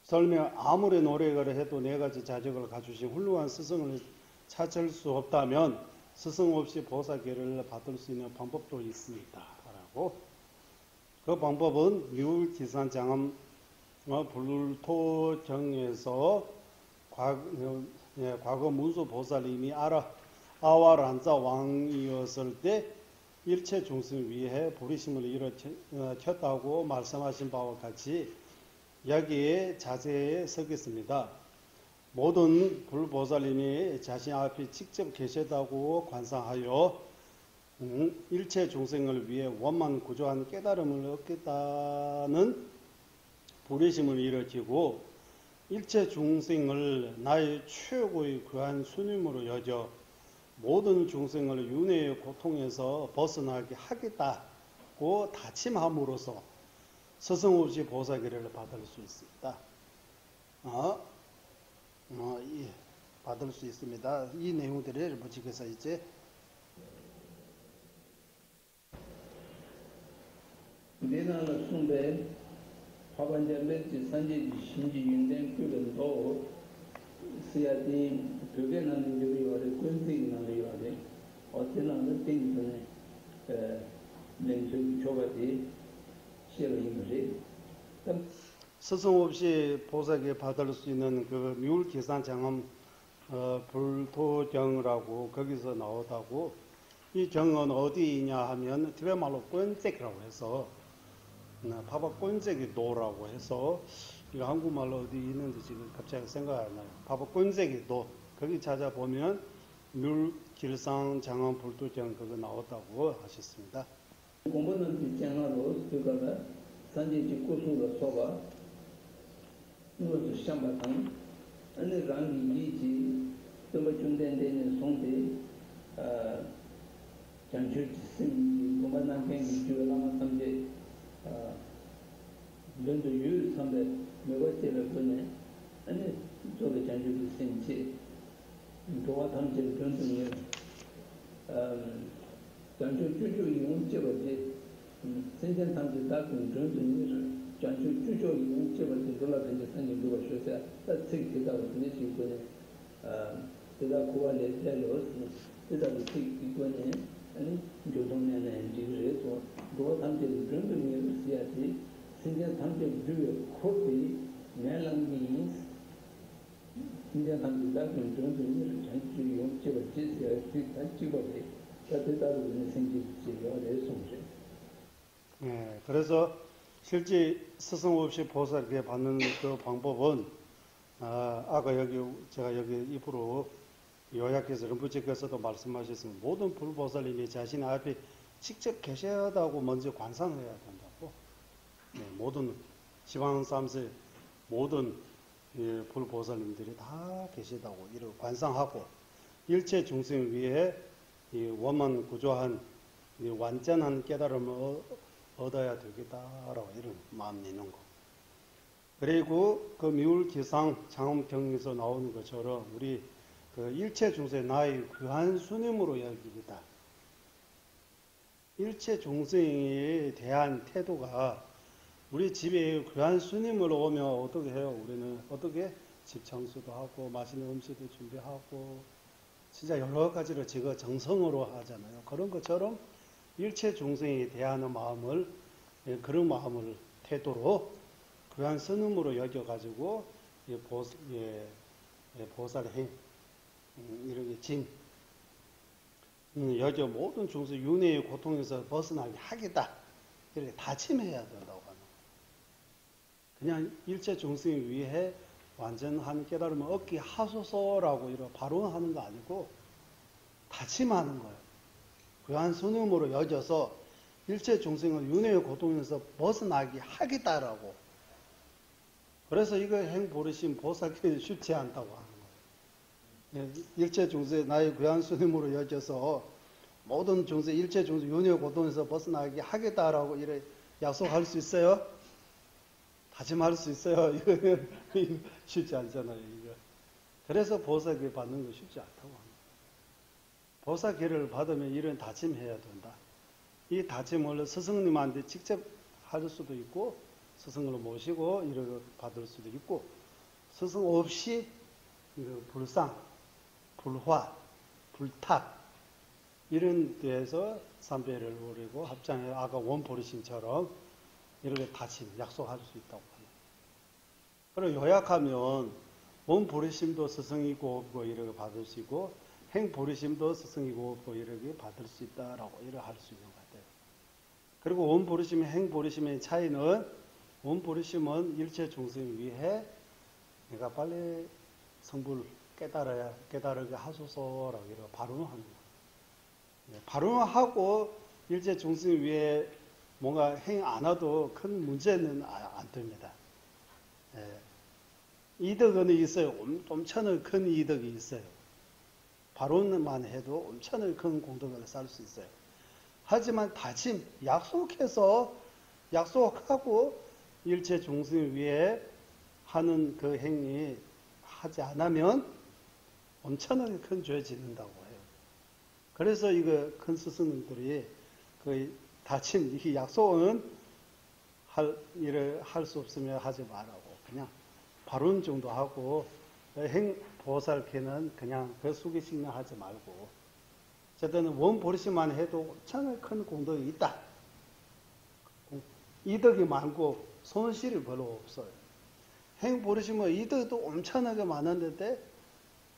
설명 아무리 노력을 해도 네 가지 자격을 갖추신 훌륭한 스승을 찾을 수 없다면 스승 없이 보살계를 받을 수 있는 방법도 있습니다. 라고. 그 방법은 미울기산장엄 불토정에서 과거 문수 보살님이 아와란자 왕이었을 때 일체 중생을 위해 보리심을 일으켰다고 말씀하신 바와 같이 여기에 자세에 서겠습니다. 모든 불보살님이 자신 앞에 직접 계시다고 관상하여 일체 중생을 위해 원만 구조한 깨달음을 얻겠다는 보리심을 일으키고 일체 중생을 나의 최고의 귀한 스님으로 여겨 모든 중생을 윤회의 고통에서 벗어나게 하겠다고 다짐함으로써 스승 없이 보살계례를 받을 수 있습니다. 예, 받을 수 있습니다. 이 내용들을 무지개서 이제 내나는 순배 화반자매지 산지지 신지 윤된 끓은도 쓰야지 그게 나는 여기 와래 군생이 나는 요래 어때나는 땡기네 렌즈 초가지 싫어 이거지 스승 없이 보살께 받을 수 있는 그 미울기산장엄 불토경이라고 거기서 나오다고. 이 경은 어디이냐 하면 티베트 말로 꼰잭이라고 해서 봐봐 꼰잭이 도라고 해서 이거 한국말로 어디 있는지 지금 갑자기 생각이 안 나요. 봐봐 꼰잭이 도 거기 찾아보면 뮬길상 장엄 불토경 그거 나왔다고 하셨습니다. 공부는 비장하로 그거가 산지지 고수로 소가 이것도 샴바탕 어느 랑이 이지 또 중된되는 송대 장출지 심 공부는 굉장히 주요한 삼제 런도 유 삼대 매버티를 보내 아니 저게 장출지 심지 도와 탐지 변동이 장출 주조 이용 제거지 생전 탐지 다른 변동이 장출 주조 이용 제거지 돌아다니는 생긴 거 쇼세 특히 대다고 되지 이거는 대다 고발에 대로서 대다도 이거는 아니 조동네는 지그래서 도와 탐지 변동이 있어야지 생전 탐지 주요 코피 매랑이 생전 탐지 다른 변동이 장출 이용 제거지 찍어지 네, 그래서 실제 스승 없이 보살께 받는 그 방법은 아까 제가 여기 입으로 요약해서 rinpoche께서도 말씀하셨습니다. 모든 불보살님이 자신 앞에 직접 계셔다고 먼저 관상해야 된다고. 네, 모든 지방 3세 모든 불보살님들이 다 계시다고 이렇게 관상하고 일체 중생 위에 이 원만 구조한 이 완전한 깨달음을 얻어야 되겠다라고 이런 마음 내는 거. 그리고 그 미울기상 장엄경에서 나오는 것처럼 우리 그 일체 중생 나의 귀한 스님으로 여기기다. 일체 중생에 대한 태도가 우리 집에 귀한 스님을 오면 어떻게 해요? 우리는 어떻게 집 청소도 하고 맛있는 음식도 준비하고 진짜 여러 가지를 제가 정성으로 하잖아요. 그런 것처럼 일체 중생에 대하는 마음을 그런 마음을 태도로 귀한 스님으로 여겨가지고 보살해 이렇게 진 여겨 모든 중생 윤회의 고통에서 벗어나게 하겠다 이렇게 다짐해야 된다고 하는 그냥 일체 중생 위해 완전한 깨달음을 얻게 하소서라고 이렇게 발언하는 거 아니고 다짐하는 거예요. 귀한 스님으로 여겨서 일체 중생을 윤회의 고통에서 벗어나게 하겠다라고. 그래서 이거 행보르심 보살께 쉽지 않다고 하는 거예요. 일체 중생 나의 귀한 스님으로 여겨서 모든 중생 일체 중생 윤회의 고통에서 벗어나게 하겠다라고 이렇게 약속할 수 있어요? 다짐할 수 있어요. 이거는 쉽지 않잖아요. 이거. 그래서 보살계 받는 거 쉽지 않다고 합니다. 보살계를 받으면 이런 다짐해야 된다. 이 다짐을 스승님한테 직접 할 수도 있고 스승을 모시고 이렇게 받을 수도 있고 스승 없이 불상, 불화, 불탁 이런 데에서 삼배를 오르고 합장해 아까 원보리심처럼 이렇게 다짐, 약속할 수 있다고 합니다. 그리고 요약하면 원보리심도 스승이고 없고 이렇게 받을 수 있고 행보리심도 스승이고 없고 이렇게 받을 수 있다라고 이렇게 할 수 있는 것 같아요. 그리고 원보리심, 행보리심의 차이는 원보리심은 일체 중생 위해 내가 빨리 성불 깨달게 하소서라고 이렇게 발언하는 거예요. 발언하고 일체 중생 위해 뭔가 행 안 해도 큰 문제는 안 됩니다. 이득은 있어요. 엄청나게 큰 이득이 있어요. 발언만 해도 엄청나게 큰 공덕을 쌓을 수 있어요. 하지만 다짐, 약속하고 일체 중생 위해 하는 그 행위 하지 않으면 엄청나게 큰 죄 짓는다고 해요. 그래서 이거 큰 스승님들이 그 다짐, 이 약속은 일을 할 수 없으면 하지 말라고. 그냥 발언 정도 하고, 보살계는 그냥 그 수기식량 하지 말고, 어쨌든 원보리심만 해도 엄청나게 큰 공덕이 있다. 이덕이 많고, 손실이 별로 없어요. 행보르심은 이득도 엄청나게 많은데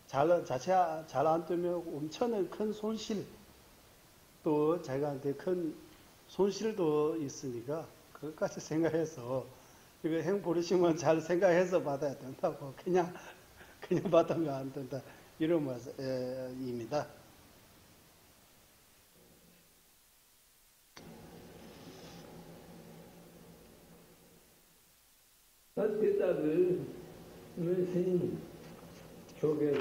자체 잘 안 되면 엄청나게 큰 손실, 또 자기한테 큰 손실도 있으니까 그것까지 생각해서 이거 행보르심은 잘 생각해서 받아야 된다고 그냥 받으면 안 된다 이런 말씀입니다. 그때를 무슨 조개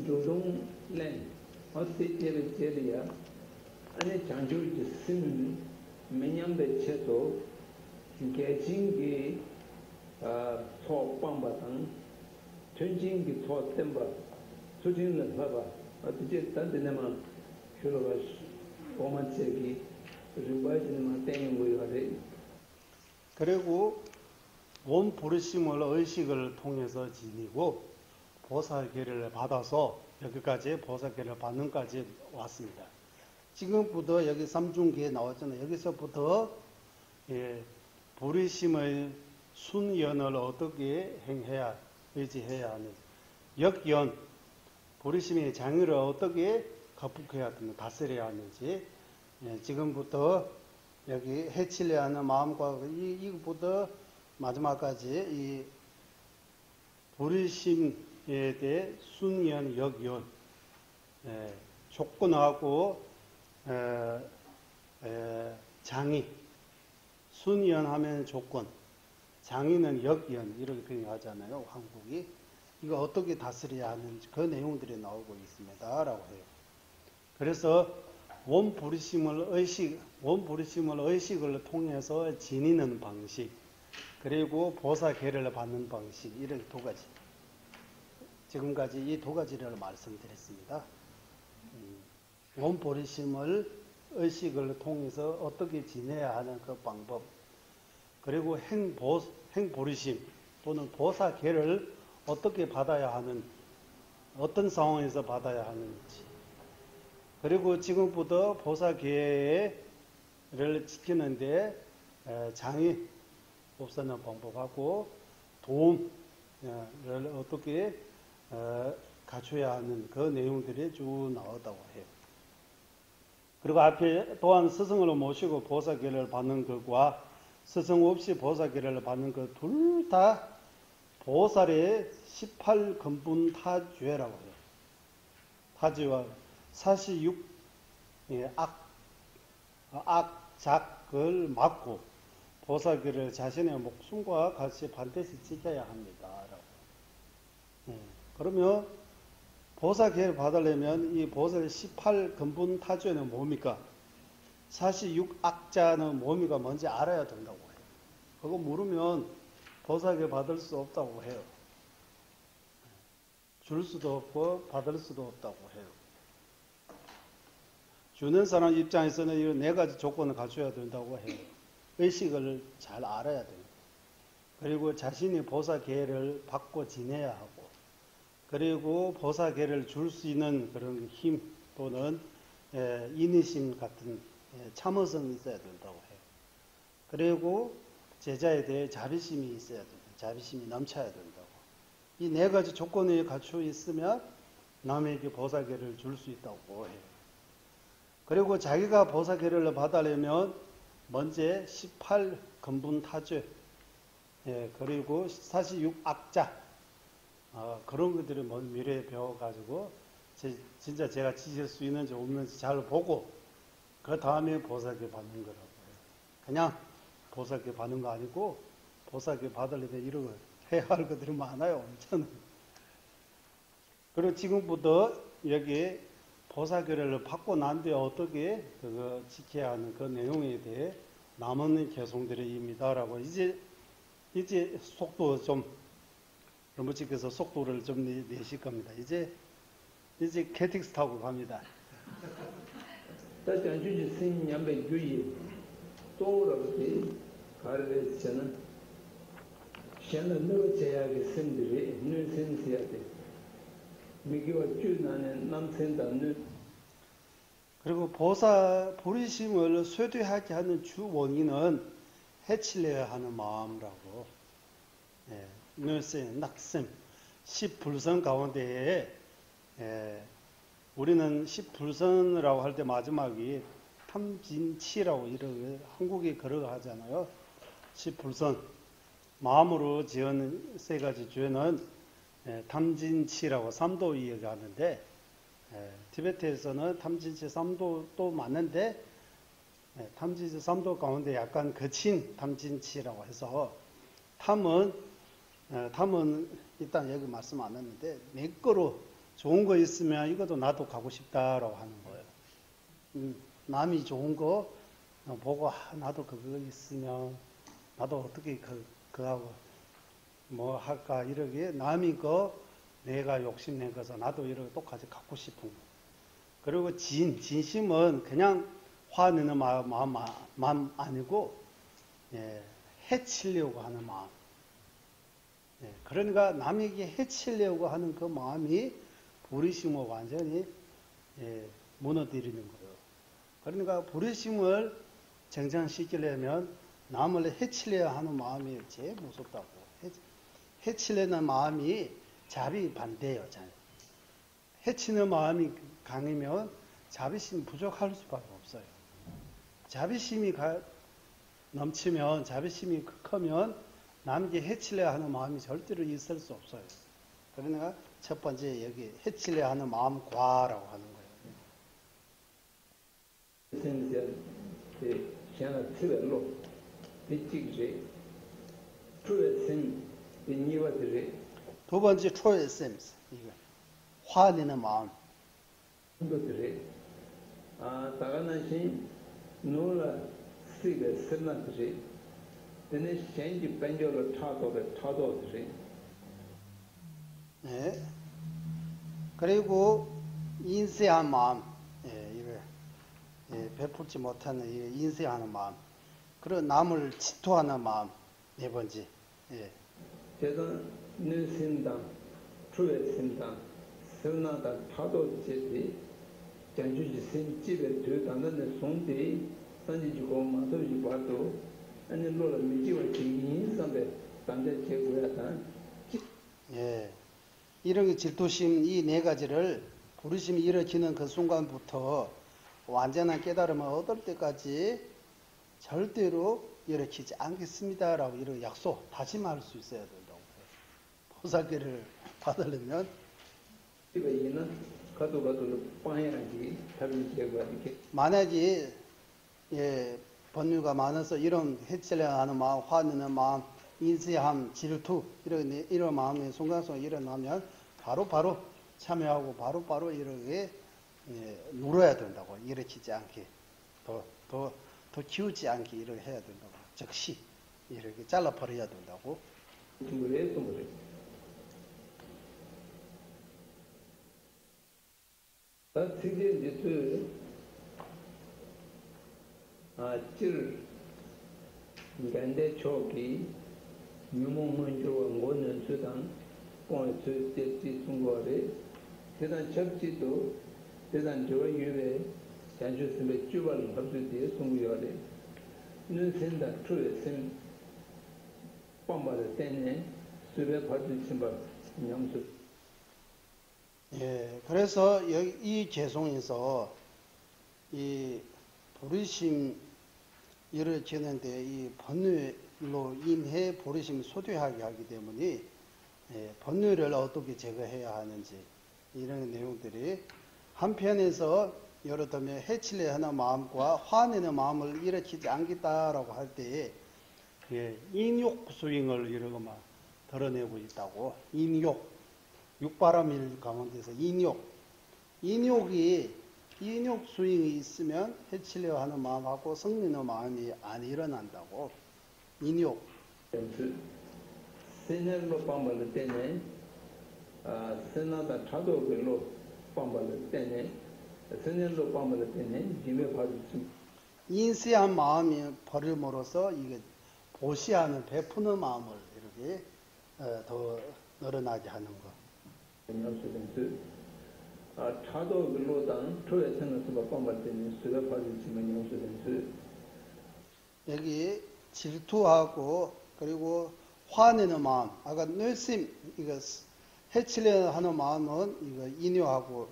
조종 렌 어떻게 제리야 아니 장조지 쓰는 매년배 채도 개진기 소방바당 전진기 소템바 수진을 봐봐 어떻게 단데나마 주로가 오만세기 루바이즈만 땡인 거요. 그리고 원 보르심을 의식을 통해서 지니고 보살계를 받아서 여기까지 보살계를 받는까지 왔습니다. 지금부터 여기 삼중기에 나왔잖아요. 여기서부터 보르심의 순연을 어떻게 행해야 의지해야 하는지, 역연 보르심의 장애를 어떻게 극복해야 하는지, 다스려야 하는지, 지금부터 여기 해치려 하는 마음과 이것부터 마지막까지 이 보르심에 대해 순연, 역연, 조건하고 장이, 순연하면 조건, 장이는 역연 이렇게 표현하잖아요. 한국이 이거 어떻게 다스려야 하는지 그 내용들이 나오고 있습니다라고 해요. 그래서 원 보르심을 의식을 통해서 지니는 방식, 그리고 보살계를 받는 방식, 이렇게 두 가지. 지금까지 이 두 가지를 말씀드렸습니다. 원 보르심을 의식을 통해서 어떻게 지내야 하는 그 방법, 그리고 행보르심 또는 보살계를 어떻게 받아야 하는, 어떤 상황에서 받아야 하는지, 그리고 지금부터 보살계를 지키는데 장애 없애는 방법하고 도움을 어떻게 갖춰야 하는 그 내용들이 쭉 나왔다고 해요. 그리고 앞에 또한 스승을 모시고 보살계를 받는 것과 스승 없이 보살계를 받는 것 둘 다 보살의 18근본 타주라고 해요. 타주와 사시육 악작을 막고 보살계를 자신의 목숨과 같이 반드시 지켜야 합니다. 그러면 보살계를 받으려면 이 보살의 18근본 타주는 뭡니까? 사시육 악자는 뭡니까? 뭔지 알아야 된다고 해요. 그거 모르면 보살계 받을 수 없다고 해요. 줄 수도 없고 받을 수도 없다고 해요. 주는 사람 입장에서는 이 네 가지 조건을 갖춰야 된다고 해요. 의식을 잘 알아야 돼요. 그리고 자신이 보살계를 받고 지내야 하고, 그리고 보살계를 줄 수 있는 그런 힘 또는 인의심 같은 참을성이 있어야 된다고 해요. 그리고 제자에 대해 자비심이 있어야 된다. 자비심이 넘쳐야 된다고. 이 네 가지 조건이 갖추어 있으면 남에게 보살계를 줄 수 있다고 해요. 그리고 자기가 보살계를 받으려면 먼저 18근본 타주, 그리고 사시육 악자, 그런 것들을 미래에 배워가지고 진짜 제가 지실 수 있는지 없는지 잘 보고 그 다음에 보살계 받는 거라고 해요. 그냥 보살계 받는 거 아니고 보살계 받으려면 이런 거 해야 할 것들이 많아요. 엄청. 그리고 지금부터 여기 보살계를 받고 난 뒤에 어떻게 그거 지켜야 하는 그 내용에 대해 남은 개송들입니다라고 이제 속도 좀 럼버치께서 속도를 좀 내실 겁니다. 이제 KTX 타고 갑니다. 다시 스님 양배 주의 또라고 가르쳐는 시안은 너 제약의 선들이 늘 센스해야 돼. 미기와 주나는 남센다는. 그리고 보리심을 쇠퇴하게 하는 주 원인은 해치려 하는 마음이라고. 예, 눈쌤, 낙쌤, 십불선 가운데에 우리는 십불선이라고 할 때 마지막이 탐진치라고 이렇게 한국에 그러고 하잖아요. 십불선, 마음으로 지은 세 가지 죄는 탐진치라고 삼도 이야기하는데, 티베트에서는 탐진치 삼도도 맞는데, 탐진치 삼도 가운데 약간 거친 탐진치라고 해서, 탐은 일단 여기 말씀 안 했는데, 내 거로 좋은 거 있으면 이것도 나도 가고 싶다라고 하는 거예요. 남이 좋은 거 보고, 나도 그거 있으면, 나도 어떻게 그하고 뭐 할까, 이러게, 남이 거 내가 욕심낸 것을 나도 이렇게 똑같이 갖고 싶은 거. 그리고 진심은 그냥 화내는 마음 아니고, 해치려고 하는 마음. 그러니까 남에게 해치려고 하는 그 마음이 불의심을 완전히 무너뜨리는 거예요. 그러니까 불의심을 정장시키려면 남을 해치려야 하는 마음이 제일 무섭다고. 해치려는 마음이 자비 반대예요. 해치는 마음이 강하면 자비심이 부족할 수밖에 없어요. 자비심이 넘치면, 자비심이 크면 남에게 해치려 하는 마음이 절대로 있을 수 없어요. 그러니까 첫 번째 여기 해치려 하는 마음 과라고 하는 거예요. 두 번째 초의 셈스, 이거 화내는 마음. 다가나신 노라 스티가 스나트리 근데 현지 벤저로 타도들이. 네. 그리고 인쇄한 마음, 이거 베풀지 못하는 인쇄하는 마음. 그리고 남을 질투하는 마음. 네 번째. 제가 눈신당, 추외신당, 선나다 타도제지 장주지 생집에 들어가는 송대 선지지고 마도지 봐도 아니 로라 미지와 지인 선배 담대 제고야다. 이런 질투심 이 네 가지를 불의심이 일으키는 그 순간부터 완전한 깨달음을 얻을 때까지 절대로 일으키지 않겠습니다라고 이런 약속, 다짐할 수 있어야 된다고. 보살계를 받으려면 만약에 번유가 많아서 이런 해치려 하는 마음, 화내는 마음, 인쇄함, 질투 이런 마음의 순간성이 일어나면 바로 참여하고 바로 이렇게 눌러야 된다고. 일으키지 않게 더 키우지 않게 이렇게 해야 된다고. 즉시 이렇게 잘라버려야 된다고. 간데 초기 유목문주와 모는 수당 뽕수 때지 중고래 대단 접지도 대단 저 유에 잔주스메 주발 합수대 송구열에 눈센다 tru에선 뽕바를 때네 수배 받으신 바 양수. 그래서 이 개송에서 이 불의심 일으키는데 이 번뇌로 인해 불의심이 소퇴하게 하기 때문에 번뇌를 어떻게 제거해야 하는지 이런 내용들이 한편에서 예를 들면 해치려 하는 마음과 화내는 마음을 일으키지 않겠다라고 할 때에 인욕 스윙을 이러고 막 드러내고 있다고. 인욕, 육바람일 가운데서 인욕 스윙이 있으면 해치려 하는 마음하고 성리는 마음이 안 일어난다고. 인욕. 세ner로 빵발을 때네 세나다 차도별로 빵발을 때네 세ner로 빵발을 때네 짐에 받으신 인쇄한 마음이 버림으로써 이게 보시하는 베푸는 마음을 이렇게 더 늘어나게 하는 거. 차도별로당 초에서는 수가 빵발 때네 수가 받으시면 영수된수. 여기 질투하고 그리고 화내는 마음. 아까 뇌심 이거 해치려 하는 마음은 이거 인유하고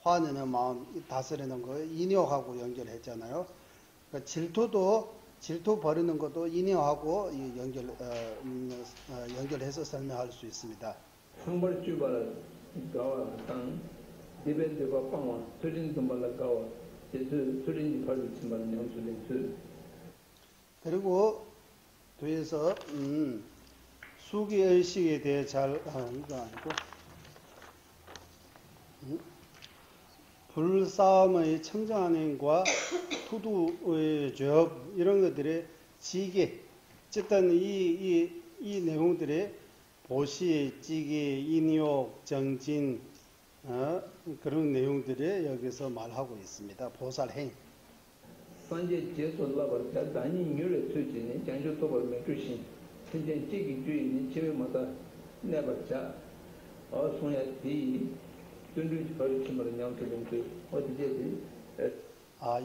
화내는 마음 다스리는 거 인유하고 연결했잖아요. 그러니까 질투 버리는 것도 인유하고 연결해서 설명할 수 있습니다. 상벌 주바라 가와 땅 디벤드가 빵와 소린 돈발라 가와 제주 소린이 발을 치면 영수된 그리고 뒤에서 수기의식에 대해 잘 이거 아니고 불싸움의 청정한 행과 투두의 죄업 이런 것들의 지게 어쨌든 이 내용들의 보시, 지게, 인욕, 정진 그런 내용들이 여기서 말하고 있습니다. 보살행. 산제 제솔라버 다니 뉴레 투지니 장조 토벌 메투신 신전 찌기 주인이 집에마다 내버자 어송야 디 둔둔 버리치면 양쪽인데 어디제지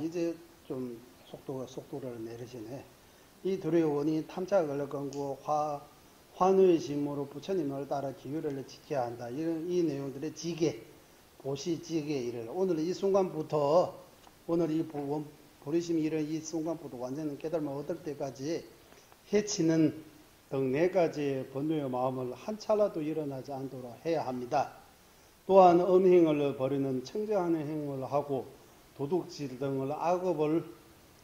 이제 좀 속도를 내리시네. 이 둘의 원이 탐착을 건고 환의 심으로 부처님을 따라 기율을 지켜야 한다. 이 내용들의 지게, 보시 지게 이를 오늘 이 순간부터 오늘 이 보리심이 이런 이 순간부터 완전히 깨달으면 얻을 때까지 해치는 등 네 가지의 번뇌의 마음을 한 찰나도 일어나지 않도록 해야 합니다. 또한 음행을 버리는 청정하는 행을 하고 도둑질 등을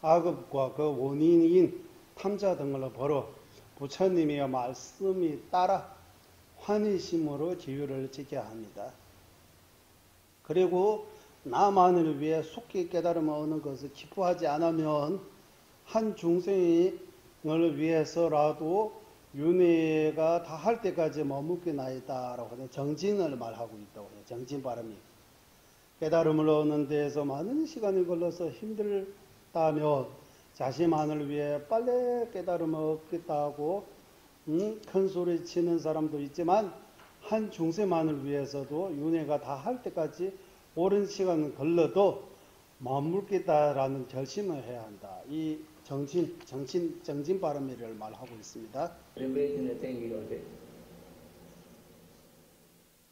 악업과 그 원인인 탐자 등을 벌어 부처님의 말씀이 따라 환희심으로 기율을 지켜야 합니다. 그리고 나만을 위해 속히 깨달음을 얻는 것을 기뻐하지 않으면 한 중생을 위해서라도 윤회가 다 할 때까지 머뭇게 나있다라고 하는 정진을 말하고 있다고 해요. 정진 바람이. 깨달음을 얻는 데에서 많은 시간이 걸려서 힘들다면 자신만을 위해 빨리 깨달음을 얻겠다고 큰 소리 치는 사람도 있지만 한 중생만을 위해서도 윤회가 다 할 때까지 오랜 시간 걸려도 머물겠다라는 결심을 해야 한다. 이 정진 바람이를 말하고 있습니다. 레베이션에 땡기거든.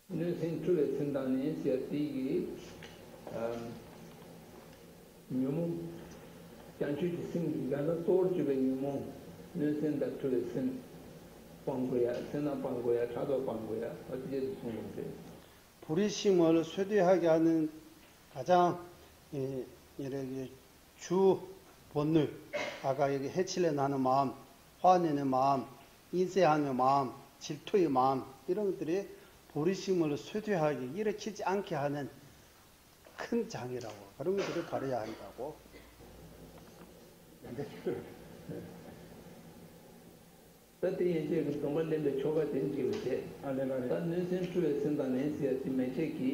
누센트레 센다니 시아티기 뉴모 장추지 생기가나 소르주베 뉴모 누센다 트레 센 방고야 센나 방고야 차도 방고야 어떻게 숨는데 불의심을 쇠퇴하게 하는 가장 주 본능, 아까 여기 해치려 나는 마음, 화내는 마음, 인쇄하는 마음, 질투의 마음 이런 것들이 불의심을 쇠퇴하게 일으키지 않게 하는 큰 장이라고 그런 것들을 가려야 한다고. तते ये जो कमल ले छोगा दिन के होते तन ने चुले संदाने से मेचे की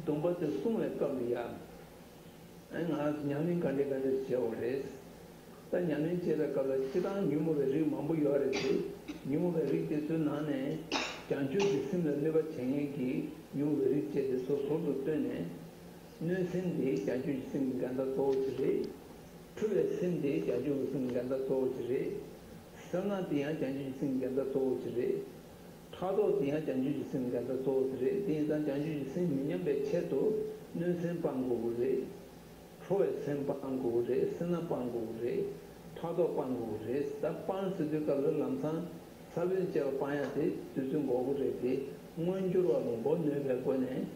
दोंबा से सुमे कर लिया एन आज न्यानी कांडे कांडे चोरे तन न्यानी चेला कर चिता न्यूमो रे मम्बो यारे थे न्यूमो रे के तो नाने चांचू जिसम ले बा छेंगे की न्यूमो रे चे सो सो तो ने ने सिंदे चांचू जिसम गंदा तो चले चुले सिंदे चांचू जिसम गंदा तो चले संगा दिया janju singanda sochre thado diya janju singanda sochre diya janju sing minyam be cheto nu sen pangu re choe sen pangu re sena pangu re thado pangu re sa pan su de kal lamsan sabin che paya de tu go re de monjuro bo ne be ko ne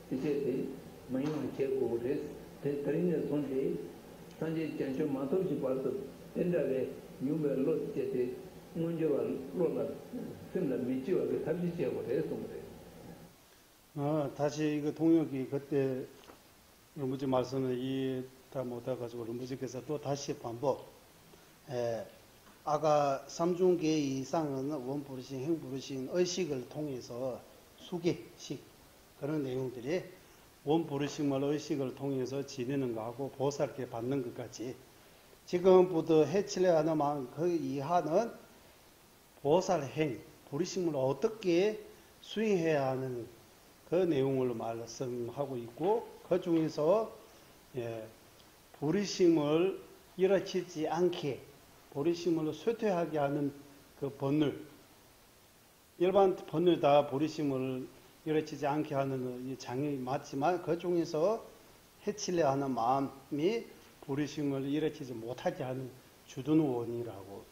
dije de mayo che go re de tarine son de sanje janju mato ji par to endale 뉴멜로 제데 문제와 로라 심라 미치와 그 탑지지하고 대송돼. 다시 이거 동역이 그때 rumbuji 말씀을 이다 못해가지고 rumbuji께서 또 다시 반복. 아까 삼중계 이상은 원부르신, 행부르신 의식을 통해서 수계식 그런 내용들이 원부르심을 의식을 통해서 지내는 거하고 보살께 받는 것까지. 지금부터 해치려 하는 마음 그 이하는 보살행, 부르심을 어떻게 수행해야 하는 그 내용을 말씀하고 있고 그 중에서 보리심을 일으키지 않게, 보리심을 쇠퇴하게 하는 그 법률, 일반 법률 다 보리심을 일으키지 않게 하는 이 장이 맞지만 그 중에서 해치려 하는 마음이 보리심을 일으키지 못하게 하는 주둔 원이라고,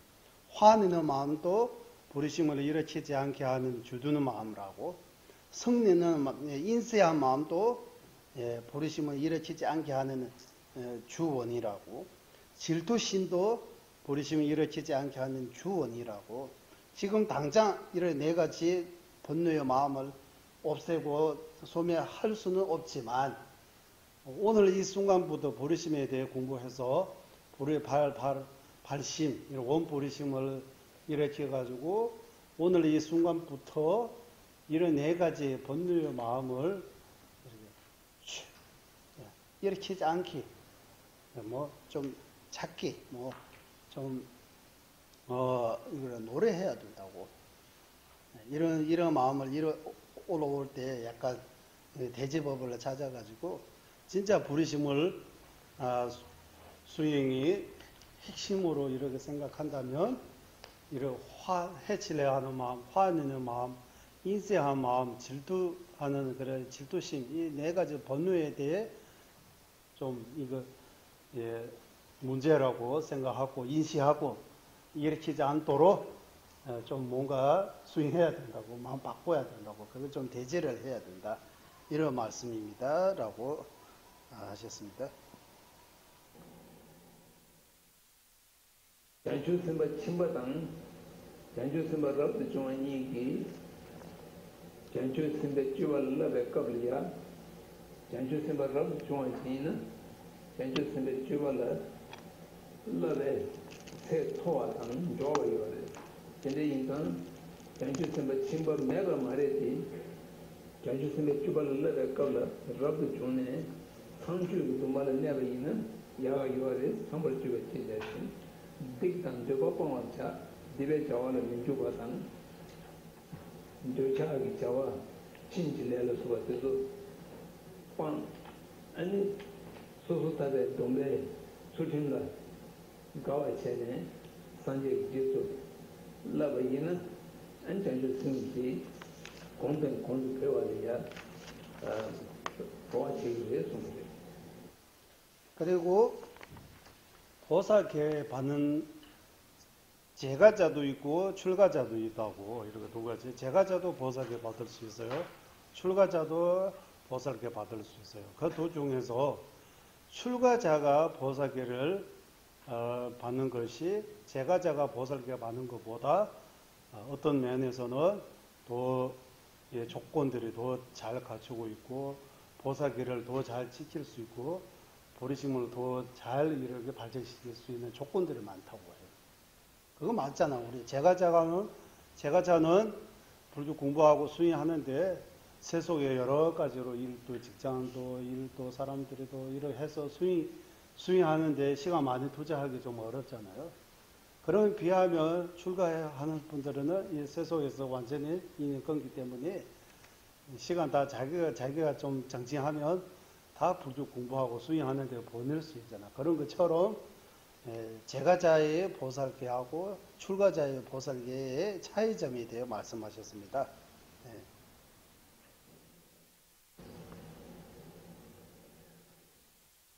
화내는 마음도 보리심을 일으키지 않게 하는 주둔 마음이라고, 성내는 인세한 마음도 보리심을 일으키지 않게 하는 주원이라고, 질투심도 보리심을 일으키지 않게 하는 주원이라고, 지금 당장 이런 네 가지 분노의 마음을 없애고 소멸할 수는 없지만 오늘 이 순간부터 보리심에 대해 공부해서 발심, 원보리심을 일으켜가지고 오늘 이 순간부터 이런 네 가지 분노의 마음을 일으키지 않게, 좀 작게, 이걸 노래해야 된다고. 이런 마음을 올라올 때 약간 대제법을 찾아가지고 진짜 부르심을 수행이 핵심으로 이렇게 생각한다면 이런 해치려 하는 마음, 화내는 마음, 인세한 마음, 질투하는 그런 질투심, 이 네 가지 번뇌에 대해 좀 이거 문제라고 생각하고 인식하고 일으키지 않도록 좀 뭔가 수행해야 된다고, 마음 바꿔야 된다고, 그걸 좀 대제를 해야 된다, 이런 말씀입니다 라고 하셨습니다. 장추선바 침바당 장추선바 랍드 중앙이기 장추선바 쭈발라베 까블리아 장추선바 랍드 중앙이는 장추선바 쭈발라 라베 세 토와당 조와요레 근데 인간 장추선바 침바 메가 마레티 장추선바 쭈발라베 까블라 랍드 중에 상주도 말을 내버리는 야요레 상벌주가 제대신 딕당 저거뽕원차 디베 자와를 민주과당 조차하기 자와 친질내를 수고해서 빵 아니 소소타베 동네 수진라 가와체네 산제 지수 라바이는 안장주 승지 공동 공주 배워야 도와주기에 숨게. 그리고 보살계 받는 제가자도 있고 출가자도 있다고, 이렇게 두 가지. 제가자도 보살계 받을 수 있어요. 출가자도 보살계 받을 수 있어요. 그 두 중에서 출가자가 보살계를 받는 것이 제가자가 보살계 받는 것보다 어떤 면에서는 더 조건들이 더 잘 갖추고 있고 보살계를 더 잘 지킬 수 있고 보리심을 더 잘 이렇게 발전시킬 수 있는 조건들이 많다고 해요. 그거 맞잖아. 우리 제가자는 불교 공부하고 수행하는데 세속에 여러 가지로 일도, 직장도, 일도, 사람들도 이렇게 해서 수행하는데 시간 많이 투자하기 좀 어렵잖아요. 그런 비하면 출가하는 분들은 이 세속에서 완전히 인연 끊기 때문에 시간 다 자기가 좀 정진하면 다 불교 공부하고 수행하는 데 보낼 수 있잖아. 그런 것처럼 제가자의 보살계하고 출가자의 보살계의 차이점에 대해 말씀하셨습니다.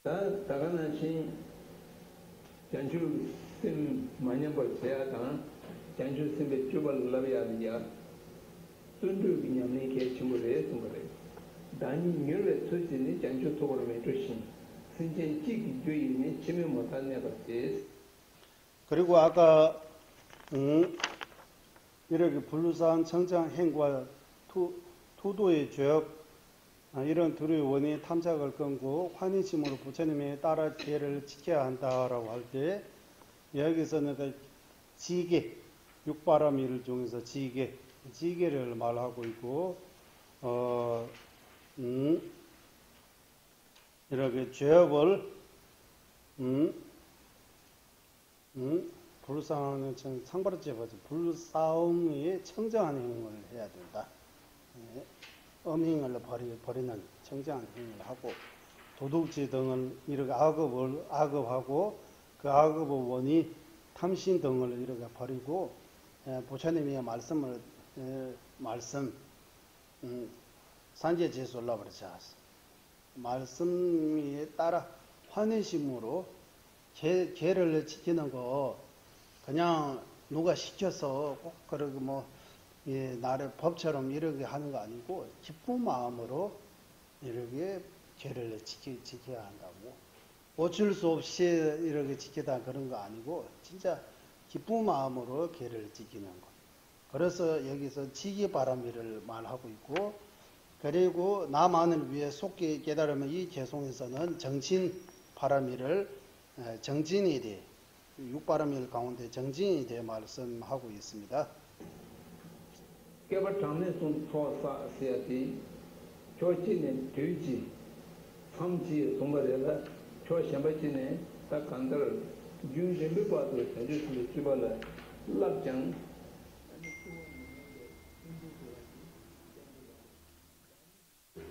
다가나신 장주 심 만년벌 제야당 장주 심의 주발 라비아비야 순주 기념의 개침을 했음을 단이 멸의 소진이 장주 속으로 매주신 선진 찌기 주인이 침이 못한 내것이. 그리고 아까 이렇게 불루산 청정 행과 투도의 죄업 이런 둘의 원인이 탐작을 끊고 환희심으로 부처님의 따라 계를 지켜야 한다라고 할 때 여기서는 그 지계, 육바라밀 중에서 지계를 말하고 있고 이렇게 죄업을 불쌍하는 상바르제버죠. 불싸움의 청정한 행동을 해야 된다. 음행을 버리는 청정한 행위를 하고 도둑질 등을 이렇게 악업하고 그 악업의 원이 탐심 등을 이렇게 버리고 부처님의 말씀 산재제술라 그러지 않았어. 말씀에 따라 환희심으로 계를 지키는 거 그냥 누가 시켜서 꼭 그러고 뭐 나를 법처럼 이렇게 하는 거 아니고 기쁜 마음으로 이렇게 계를 지켜야 한다고. 어쩔 수 없이 이렇게 지키다 그런 거 아니고 진짜 기쁜 마음으로 계를 지키는 거. 그래서 여기서 지기바람이를 말하고 있고, 그리고 나만을 위해 속히 깨달으면 이 개송에서는 정진바람이를 정진이 돼, 육바람일 가운데 정진이 돼 말씀하고 있습니다. 깨발 장내 손 초사세야지 초치는 되지 삼지 동거래라 초შემ바지네 딱 간들 윤심비 봐도 해주실 주발라 락장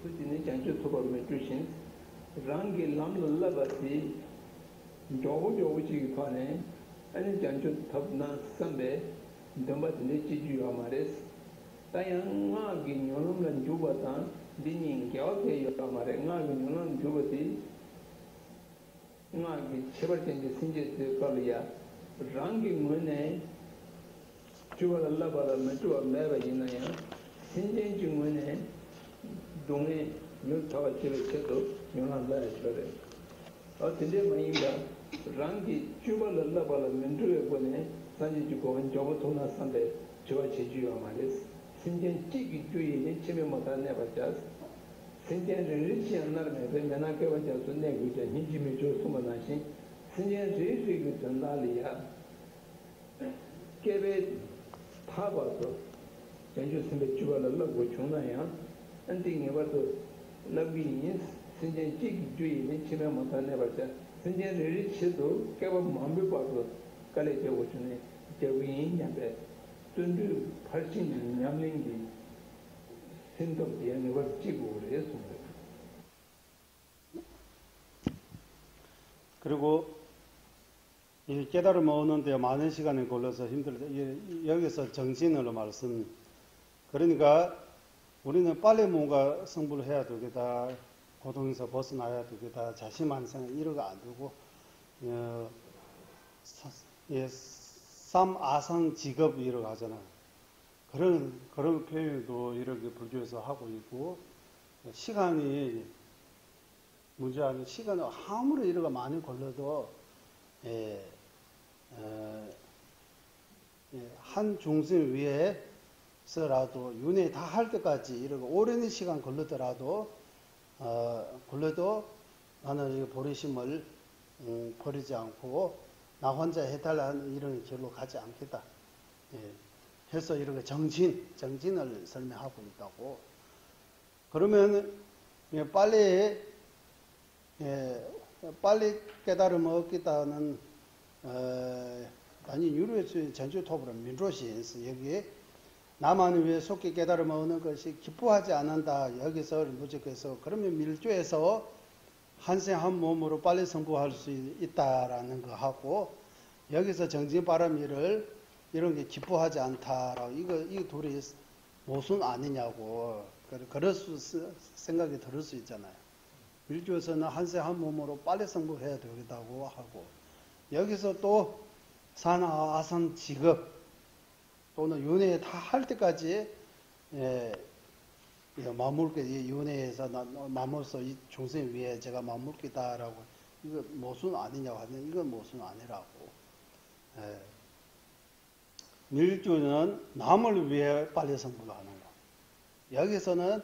그지네 장주 토바면 주신 랑게 람라바티 조보조보지 파네 아니 장주 탑나 선배 dombatinde chiju amares tayang nga gi nyolom lan jubata dinin kyaw ke yo amare nga gi nyolom jubati nga gi chebartende sinje te kalya rangi mune jubala Allah bala metu ameba yinaya sinje ji mune dongé ñu tawa chele chedo nyolom la chore a tinde mayinga rangi jubala Allah bala mentu e bone 산지 고원 저거 돈나 산데 저거 제주요 말이스 신전 찌기 주의에 치매 못한 내봤자 신전을 리치 않나면 맨나게 와자 손내 그저 힘심이 좋으면 나시 신전 제주의 전달이야 개베 타봐서 전주 선배 주발을 넣고 중나야 엔딩에 와도 너비니 신전 찌기 주의에 치매 못한 내봤자 신전을 리치도 개버 마음을 봐도 깔래 되고 주네 저위인한테 뜬두 발신 냠링기 생각이 아니고 찍고 그랬습니다. 그리고 이 깨달음을 얻는데 많은 시간이 걸려서 힘들다. 여기서 정신으로 말씀. 그러니까 우리는 빨리 뭔가 승부를 해야 되겠다. 고통에서 벗어나야 되겠다. 자신만성 이러고 안 되고 삼아상 직업 이라고 하잖아요. 그런 표현도 이렇게 불교에서 하고 있고, 시간이 문제 아니고, 시간을 아무리 이렇게 많이 걸려도, 한 중생 위해서라도, 윤회 다 할 때까지 이렇게 오랜 시간 걸리더라도, 나는 이 보리심을 버리지 않고, 나 혼자 해달라는 이런 길로 가지 않겠다. 해서 이렇게 정진을 설명하고 있다고. 그러면 빨리 깨달음을 얻겠다는 아니 유로의 전주토부로 민조시에서 여기에 나만을 위해 속히 깨달음을 얻는 것이 기뻐하지 않는다. 여기서 무적해서 그러면 밀조에서 한생 한 몸으로 빨리 성부할 수 있다라는 거 하고, 여기서 정진바람이를 이런 게 기뻐하지 않다라고, 이거 둘이 모순 아니냐고, 그럴 생각이 들을 수 있잖아요. 밀주에서는 한생 한 몸으로 빨리 성부해야 되겠다고 하고, 여기서 또 산하 아산 직업 또는 윤회 다 할 때까지 마물게 윤회에서 마물서 이 중생 위에 제가 마물기다라고, 이거 모순 아니냐고 하면 이건 모순 아니라고. 밀주는 남을 위해 빨리 성불을 하는 거. 여기서는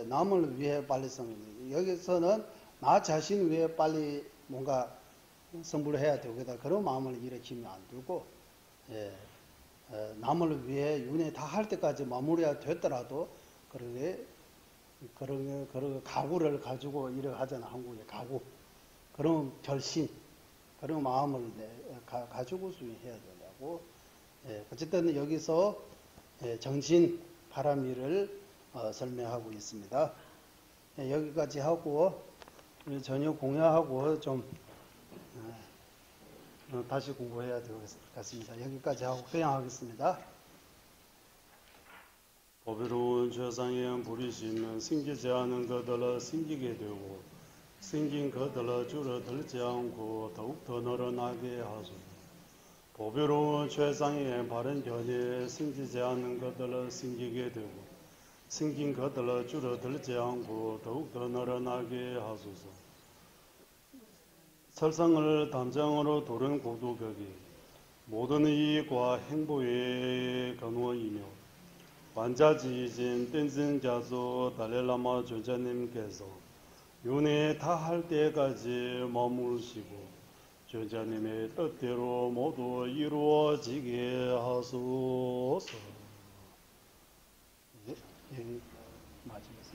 남을 위해 빨리 성불. 여기서는 나 자신 위해 빨리 뭔가 성불을 해야 되겠다. 그런 마음을 일으키면 안 되고. 남을 위해 윤회 다 할 때까지 마무리가 됐더라도 그런 각오를 가지고 일을 하잖아. 한국의 각오, 그런 결심, 그런 마음을 가지고 수행해야 되냐고. 어쨌든 여기서 정신 바람이를 설명하고 있습니다. 여기까지 하고 우리 저녁 공유하고 좀 다시 공부해야 될 것 같습니다. 여기까지 하고 그냥 하겠습니다. 보배로운 최상의 부리심은 생기지 않은 것들을 생기게 되고 생긴 것들을 줄어들지 않고 더욱더 늘어나게 하소서. 보배로운 최상의 바른 견해 생기지 않는 것들을 생기게 되고 생긴 것들을 줄어들지 않고 더욱더 늘어나게 하소서. 설상을 담장으로 도른 고두격이 모든 이익과 행복의 근원이며 완자지이신 땐승자조 달레라마 존자님께서 윤회에 다할 때까지 머무르시고 존자님의 뜻대로 모두 이루어지게 하소서. 여기 맞으겠습니다.